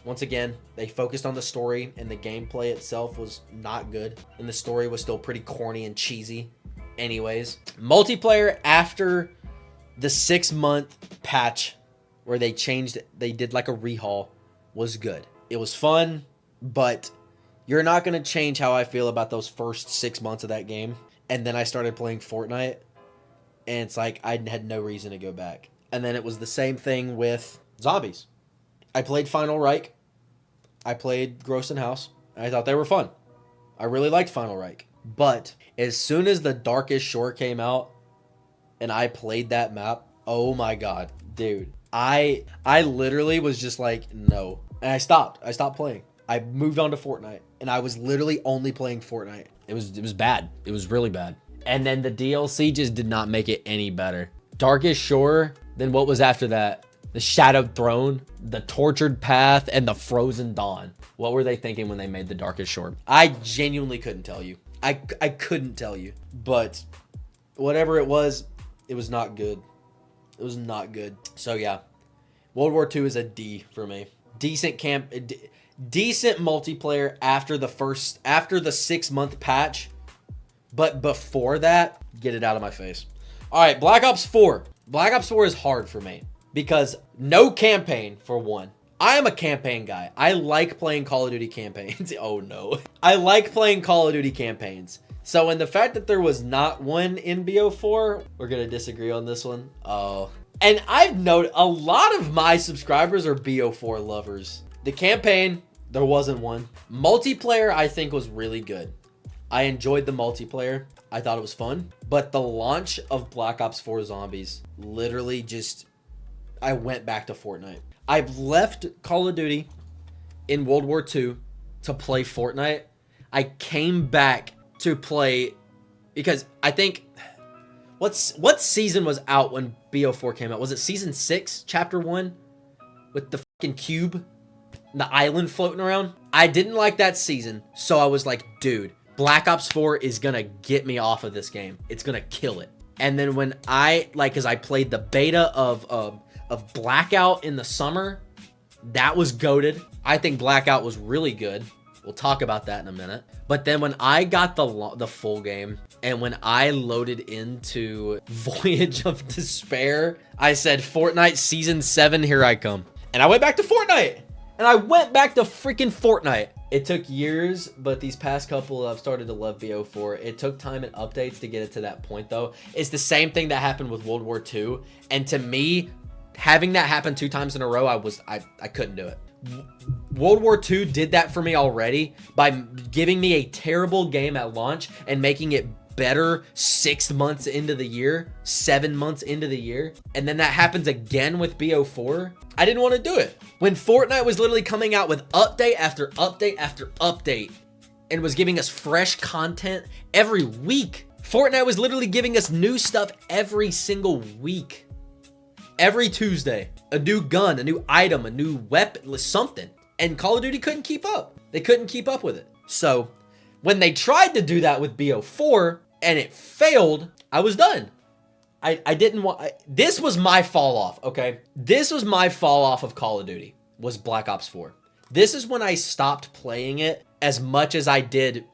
Once again, they focused on the story, and the gameplay itself was not good. And the story was still pretty corny and cheesy. Anyways, multiplayer after the 6-month patch where they did like a rehaul, was good. It was fun, but you're not going to change how I feel about those first 6 months of that game. And then I started playing Fortnite, and it's like I had no reason to go back. And then it was the same thing with zombies. I played Final Reich. I played Gross and House. I thought they were fun. I really liked Final Reich. But as soon as the Darkest Shore came out, and I played that map, oh my god, dude. I literally was just like, no. And I stopped playing. I moved on to Fortnite, and I was literally only playing Fortnite. It was bad. It was really bad. And then the DLC just did not make it any better. Darkest Shore, then what was after that? The Shadowed Throne, the Tortured Path, and the Frozen Dawn. What were they thinking when they made the Darkest Shore? I genuinely couldn't tell you. I couldn't tell you. But whatever it was not good. It was not good. So yeah, World War II is a D for me. Decent multiplayer after the 6-month patch, but before that, get it out of my face. All right, Black Ops 4. Black Ops 4 is hard for me because no campaign for one. I am a campaign guy. I like playing Call of Duty campaigns. Oh no, I like playing Call of Duty campaigns. So, in the fact that there was not one in BO4, we're going to disagree on this one. Oh. And I've noted a lot of my subscribers are BO4 lovers. The campaign, there wasn't one. Multiplayer, I think, was really good. I enjoyed the multiplayer. I thought it was fun. But the launch of Black Ops 4 Zombies, literally just, I went back to Fortnite. I've left Call of Duty in World War II to play Fortnite. I came back to play because I think what season was out when BO4 came out? Was it season 6, chapter 1 with the fucking cube and the island floating around? I didn't like that season, so I was like, dude, Black Ops 4 is gonna get me off of this game. It's gonna kill it. And then when cause I played the beta of Blackout in the summer, that was goated. I think Blackout was really good. We'll talk about that in a minute. But then when I got the full game and when I loaded into Voyage of Despair, I said, Fortnite Season 7, here I come. And I went back to Fortnite. And I went back to freaking Fortnite. It took years, but these past couple, I've started to love BO4. It took time and updates to get it to that point, though. It's the same thing that happened with World War II. And to me, having that happen 2 times in a row, I couldn't do it. World War II did that for me already by giving me a terrible game at launch and making it better 6 months into the year, 7 months into the year. And then that happens again with BO4. I didn't want to do it. When Fortnite was literally coming out with update after update after update, and was giving us fresh content every week. Fortnite was literally giving us new stuff every single week. Every Tuesday, a new gun, a new item, a new weapon, something. And Call of Duty couldn't keep up. They couldn't keep up with it. So when they tried to do that with BO4 and it failed, I was done. I didn't want, this was my fall off, okay? This was my fall off of Call of Duty, was Black Ops 4. This is when I stopped playing it as much as I did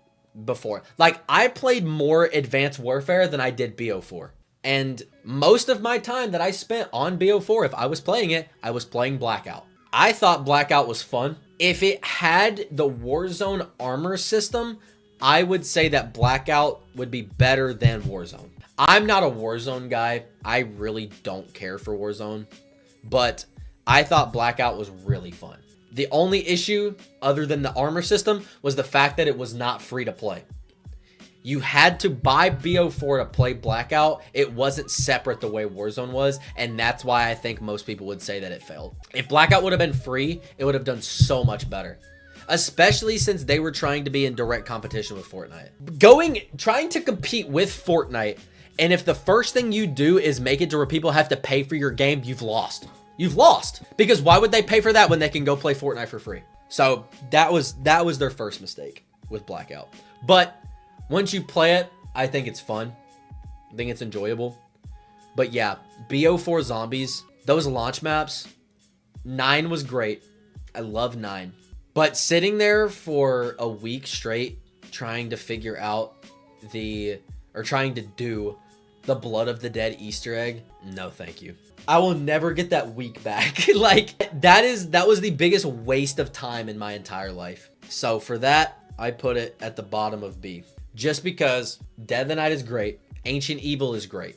before. Like, I played more Advanced Warfare than I did BO4. And most of my time that I spent on BO4, if I was playing it, I was playing Blackout. I thought Blackout was fun. If it had the Warzone armor system, I would say that Blackout would be better than Warzone. I'm not a Warzone guy. I really don't care for Warzone. But I thought Blackout was really fun. The only issue, other than the armor system, was the fact that it was not free to play. You had to buy BO4 to play Blackout. It wasn't separate the way Warzone was, and that's why I think most people would say that it failed. If Blackout would have been free, it would have done so much better. Especially since they were trying to be in direct competition with Fortnite. Trying to compete with Fortnite, and if the first thing you do is make it to where people have to pay for your game, you've lost. You've lost. Because why would they pay for that when they can go play Fortnite for free? So that was their first mistake with Blackout. But once you play it, I think it's fun. I think it's enjoyable. But yeah, BO4 Zombies, those launch maps, 9 was great. I love 9. But sitting there for a week straight trying to figure out trying to do the Blood of the Dead Easter egg, no thank you. I will never get that week back. Like, that was the biggest waste of time in my entire life. So for that, I put it at the bottom of B. Just because Dead of the Night is great, Ancient Evil is great,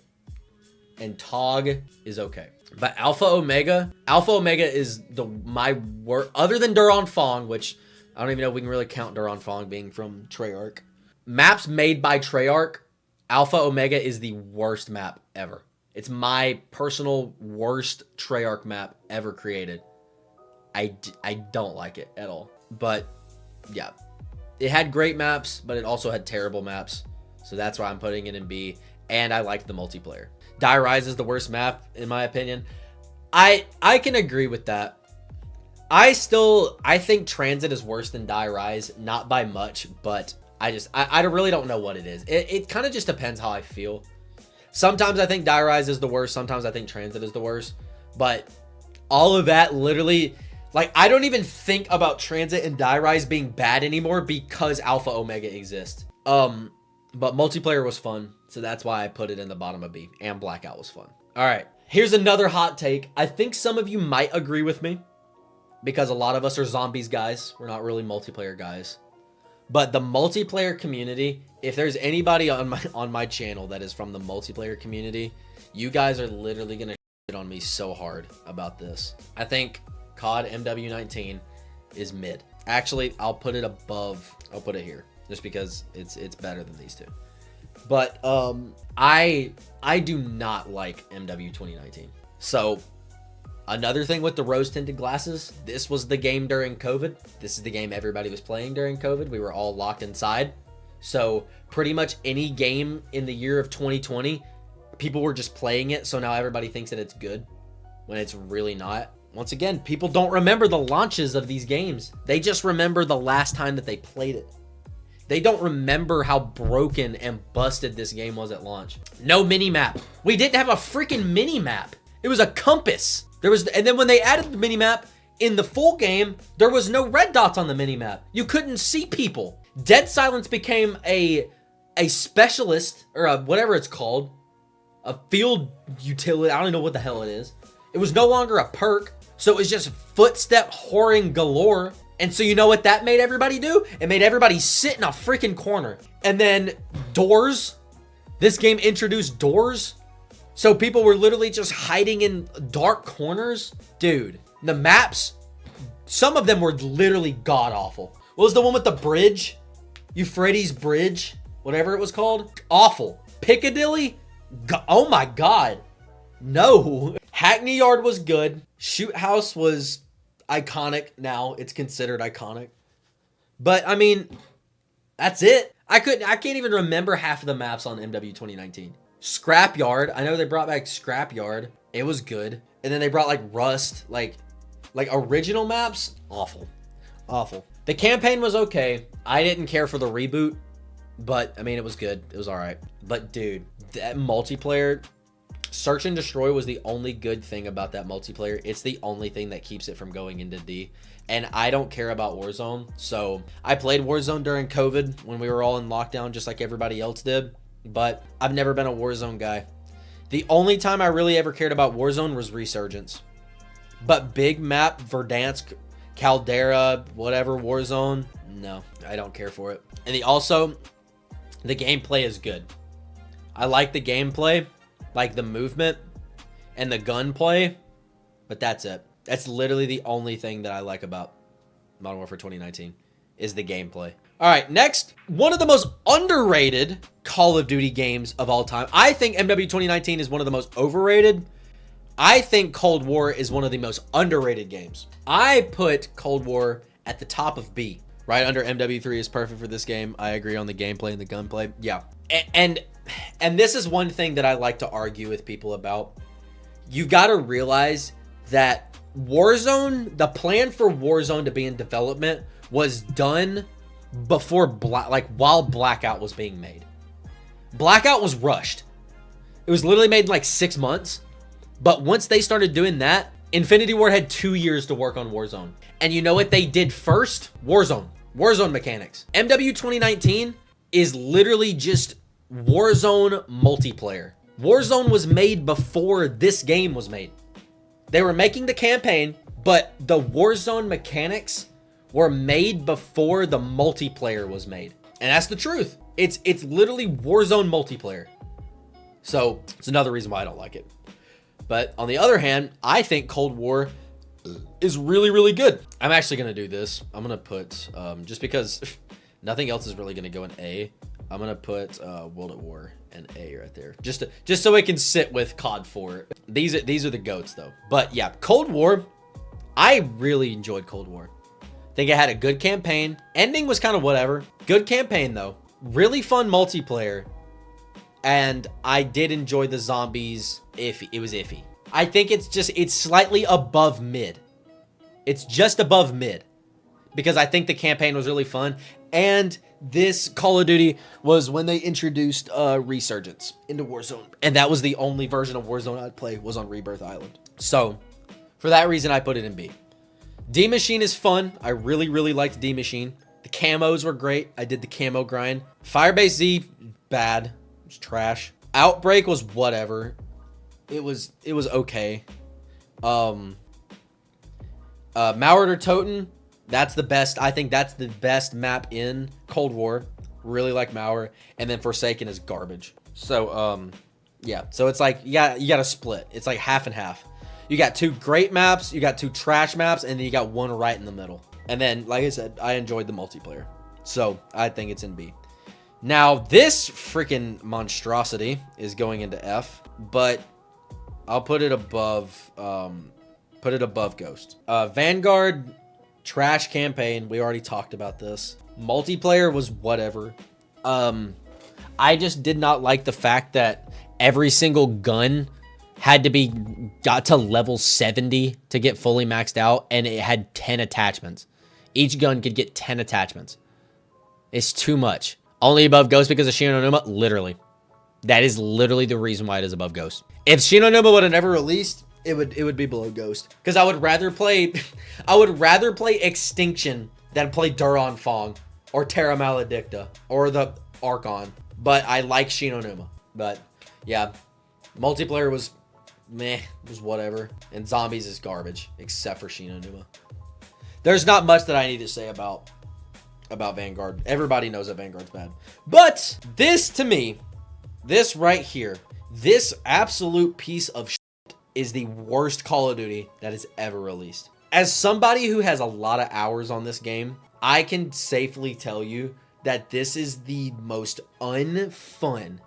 and TOG is okay. But Alpha Omega is my worst, other than Duran Fong, which I don't even know if we can really count Duran Fong being from Treyarch. Maps made by Treyarch, Alpha Omega is the worst map ever. It's my personal worst Treyarch map ever created. I don't like it at all. But yeah, it had great maps, but it also had terrible maps. So that's why I'm putting it in B. And I liked the multiplayer. Die Rise is the worst map, in my opinion. I can agree with that. I think Transit is worse than Die Rise, not by much, but I really don't know what it is. It kind of just depends how I feel. Sometimes I think Die Rise is the worst. Sometimes I think Transit is the worst. But all of that literally, like, I don't even think about Transit and Die Rise being bad anymore because Alpha Omega exists. But multiplayer was fun, so that's why I put it in the bottom of B. And Blackout was fun. All right, here's another hot take. I think some of you might agree with me because a lot of us are zombies guys. We're not really multiplayer guys. But the multiplayer community, if there's anybody on my channel that is from the multiplayer community, you guys are literally gonna shit on me so hard about this. I think COD MW19 is mid. Actually, I'll put it above. I'll put it here just because it's better than these two. But I do not like MW 2019. So another thing with the rose tinted glasses, this was the game during COVID. This is the game everybody was playing during COVID. We were all locked inside. So pretty much any game in the year of 2020, people were just playing it. So now everybody thinks that it's good when it's really not. Once again, people don't remember the launches of these games. They just remember the last time that they played it. They don't remember how broken and busted this game was at launch. No mini-map. We didn't have a freaking mini-map. It was a compass. And then when they added the mini-map in the full game, there was no red dots on the mini-map. You couldn't see people. Dead Silence became a specialist, or whatever it's called. A field utility. I don't know what the hell it is. It was no longer a perk. So it was just footstep whoring galore. And so you know what that made everybody do? It made everybody sit in a freaking corner. And then doors. This game introduced doors. So people were literally just hiding in dark corners. Dude, the maps, some of them were literally god-awful. What was the one with the bridge? Euphrates Bridge? Whatever it was called? Awful. Piccadilly? Oh my god. No. Hackney Yard was good. Shoot House was iconic now. It's considered iconic. But, I mean, That's it. I can't even remember half of the maps on MW 2019. Scrapyard. I know they brought back Scrapyard. It was good. And then they brought like Rust, like original maps. Awful. The campaign was okay. I didn't care for the reboot, but I mean, it was good. It was all right. But dude, that multiplayer, Search and Destroy was the only good thing about that multiplayer. It's the only thing that keeps it from going into D. And I don't care about Warzone. So I played Warzone during COVID when we were all in lockdown, just like everybody else did. But I've never been a Warzone guy. The only time I really ever cared about Warzone was Resurgence. But big map, Verdansk, Caldera, whatever, Warzone, no, I don't care for it. And the gameplay is good. I like the gameplay, like the movement and the gunplay, but that's it. That's literally the only thing that I like about Modern Warfare 2019 is the gameplay. All right, next, one of the most underrated Call of Duty games of all time. I think MW 2019 is one of the most overrated. I think Cold War is one of the most underrated games. I put Cold War at the top of B. Right under MW3 is perfect for this game. I agree on the gameplay and the gunplay. Yeah. And this is one thing that I like to argue with people about. You got to realize that Warzone, the plan for Warzone to be in development was done before while Blackout was being made. Blackout was rushed. It was literally made in like 6 months. But once they started doing that, Infinity Ward had 2 years to work on Warzone. And you know what they did first? Warzone. Warzone mechanics. MW 2019 is literally just Warzone multiplayer. Warzone was made before this game was made. They were making the campaign, but the Warzone mechanics were made before the multiplayer was made. And that's the truth. It's literally Warzone multiplayer. So it's another reason why I don't like it. But on the other hand, I think Cold War is really, really good. I'm actually going to do this. I'm going to put, just because nothing else is really going to go in A, I'm going to put World at War and A right there. Just so it can sit with COD 4. These are the GOATs though. But yeah, Cold War, I really enjoyed Cold War. I think it had a good campaign. Ending was kind of whatever. Good campaign though. Really fun multiplayer. And I did enjoy the zombies. It was iffy. I think it's slightly above mid. It's just above mid. Because I think the campaign was really fun. And this Call of Duty was when they introduced Resurgence into Warzone. And that was the only version of Warzone I'd play was on Rebirth Island. So, for that reason, I put it in B. D Machine is fun. I really, really liked D Machine. The camos were great. I did the camo grind. Firebase Z, bad. It was trash. Outbreak was whatever. It was okay. Mauer or Toten, that's the best. I think that's the best map in Cold War. Really like Mauer. And then Forsaken is garbage. So, yeah. So it's like, you got to split. It's like half and half. You got 2 great maps, you got 2 trash maps, and then you got 1 right in the middle. And then, like I said, I enjoyed the multiplayer. So, I think it's in B. Now, this freaking monstrosity is going into F, but I'll put it above, Ghost. Vanguard, trash campaign. We already talked about this. Multiplayer was whatever. I just did not like the fact that every single gun had to be got to level 70 to get fully maxed out, and it had 10 attachments. Each gun could get 10 attachments. It's too much. Only above Ghost because of Shinonuma? Literally. That is literally the reason why it is above Ghost. If Shinonuma would have never released, it would be below Ghost. Because I would rather play Extinction than play Duron Fong or Terra Maledicta or the Archon. But I like Shinonuma. But yeah, multiplayer was meh, was whatever. And zombies is garbage, except for Shinonuma. There's not much that I need to say about Vanguard. Everybody knows that Vanguard's bad. But this, to me, this right here, this absolute piece of shit is the worst Call of Duty that is ever released. As somebody who has a lot of hours on this game, I can safely tell you that this is the most unfun,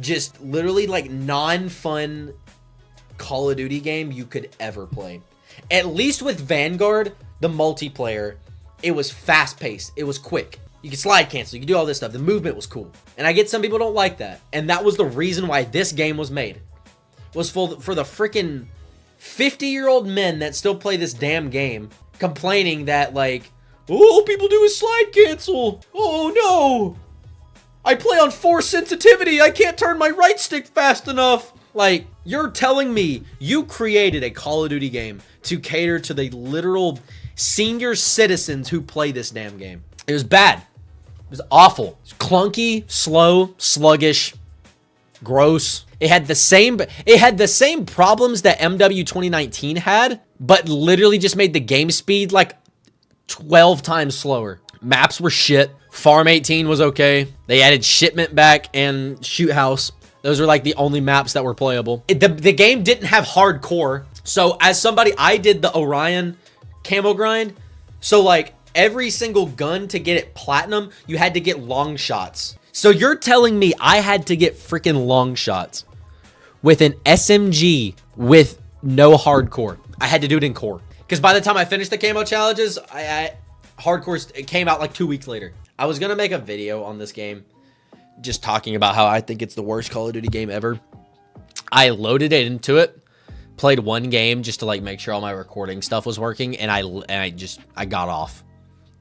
just literally like non-fun Call of Duty game you could ever play. At least with Vanguard, the multiplayer, it was fast-paced. It was quick. You can slide cancel. You can do all this stuff. The movement was cool. And I get some people don't like that. And that was the reason why this game was made. Was for the freaking 50-year-old men that still play this damn game complaining that, like, all people do is slide cancel. Oh, no. I play on 4 sensitivity. I can't turn my right stick fast enough. Like, you're telling me you created a Call of Duty game to cater to the literal senior citizens who play this damn game. It was bad. It was awful. It was clunky, slow, sluggish, gross. It had the same problems that MW 2019 had, but literally just made the game speed like 12 times slower. Maps were shit. Farm 18 was okay. They added Shipment back and Shoot House. Those are like the only maps that were playable. The game didn't have hardcore. So as somebody, I did the Orion camo grind. So like every single gun to get it platinum, you had to get long shots. So you're telling me I had to get freaking long shots with an SMG with no hardcore. I had to do it in core. Because by the time I finished the camo challenges, hardcore it came out like 2 weeks later. I was going to make a video on this game just talking about how I think it's the worst Call of Duty game ever. I loaded it into it, played one game just to like make sure all my recording stuff was working, and I got off.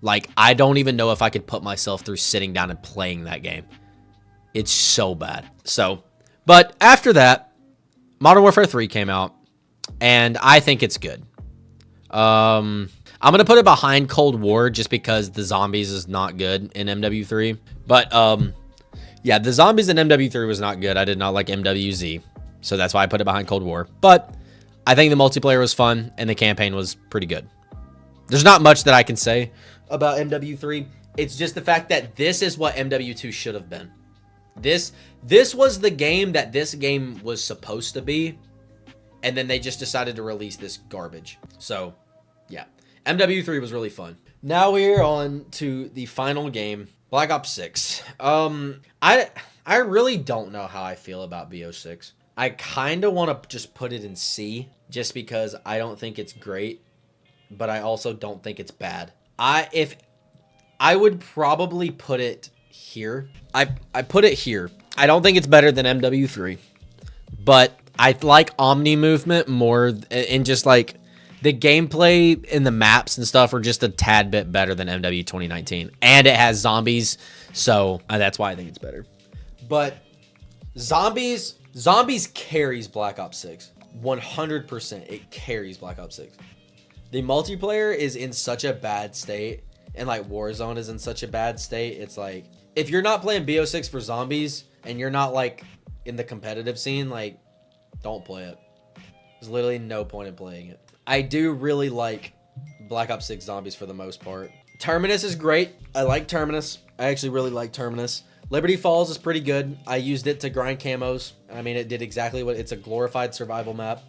Like, I don't even know if I could put myself through sitting down and playing that game. It's so bad. So, but after that, Modern Warfare 3 came out, and I think it's good. I'm going to put it behind Cold War just because the zombies is not good in MW3. But, yeah, the zombies in MW3 was not good. I did not like MWZ. So that's why I put it behind Cold War. But I think the multiplayer was fun and the campaign was pretty good. There's not much that I can say about MW3. It's just the fact that this is what MW2 should have been. This was the game that this game was supposed to be. And then they just decided to release this garbage. So, yeah. MW3 was really fun. Now we're on to the final game, Black Ops 6. I really don't know how I feel about BO6. I kind of want to just put it in C just because I don't think it's great, but I also don't think it's bad. I would probably put it here. I put it here. I don't think it's better than MW3, but I like Omni movement more, and just like the gameplay in the maps and stuff are just a tad bit better than MW 2019, and it has zombies, so that's why I think it's better. But zombies carries Black Ops 6 100%. It carries Black Ops 6. The multiplayer is in such a bad state, and like Warzone is in such a bad state. It's like, if you're not playing BO6 for zombies and you're not like in the competitive scene, like, don't play it. There's literally no point in playing it. I do really like Black Ops 6 zombies for the most part. Terminus is great. I like Terminus. I actually really like Terminus. Liberty Falls is pretty good. I used it to grind camos. I mean, it did exactly what, it's a glorified survival map.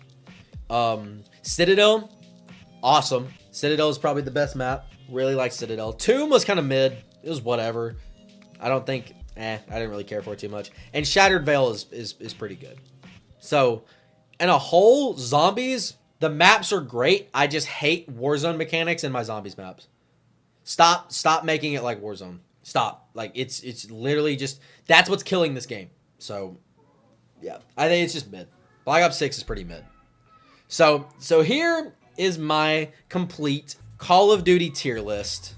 Citadel, awesome. Citadel is probably the best map. Really like Citadel. Tomb was kind of mid. It was whatever. I don't think, I didn't really care for it too much. And Shattered Veil is pretty good. So, in a whole, zombies, the maps are great. I just hate Warzone mechanics in my zombies maps. Stop making it like Warzone. Stop. Like, it's literally just, that's what's killing this game. So, yeah. I think it's just mid. Black Ops 6 is pretty mid. So here is my complete Call of Duty tier list.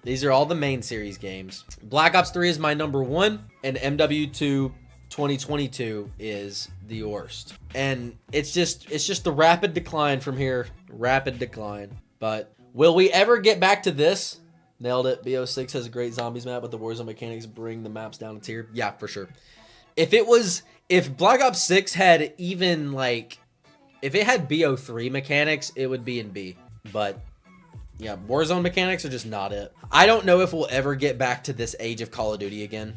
These are all the main series games. Black Ops 3 is my number 1, and MW2 2022 is the worst. And it's just the rapid decline from here. Rapid decline. But will we ever get back to this? Nailed it. BO6 has a great zombies map, but the Warzone mechanics bring the maps down a tier. Yeah, for sure. If Black Ops 6 had even like, if it had BO3 mechanics, it would be in B. But yeah, Warzone mechanics are just not it. I don't know if we'll ever get back to this age of Call of Duty again.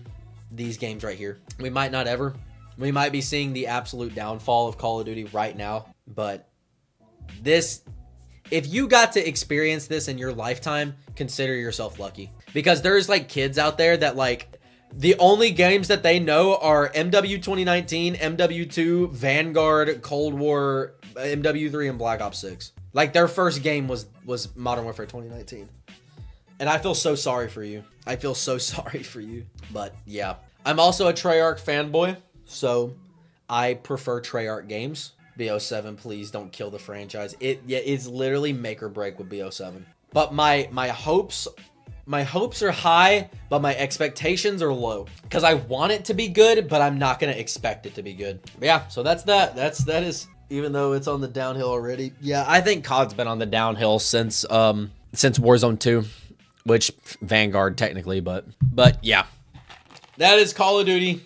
These games right here. We might not ever. We might be seeing the absolute downfall of Call of Duty right now. But this, if you got to experience this in your lifetime, consider yourself lucky. Because there's like kids out there that like, the only games that they know are MW 2019, MW2, Vanguard, Cold War, MW3, and Black Ops 6. Like, their first game was Modern Warfare 2019. And I feel so sorry for you. I feel so sorry for you. But yeah. I'm also a Treyarch fanboy, so I prefer Treyarch games. BO7, please don't kill the franchise. It's literally make or break with BO7. But my hopes are high, but my expectations are low. Because I want it to be good, but I'm not gonna expect it to be good. But yeah, so that's that. That is, even though it's on the downhill already. Yeah, I think COD's been on the downhill since Warzone 2, which Vanguard technically, but yeah. That is Call of Duty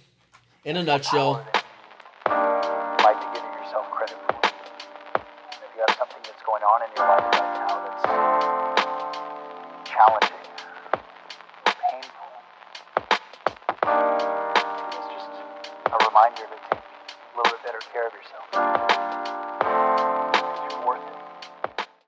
in a nutshell. Like to give yourself credit for. If you have something that's going on in your life right now that's challenging, painful, it's just a reminder to take a little bit better care of yourself.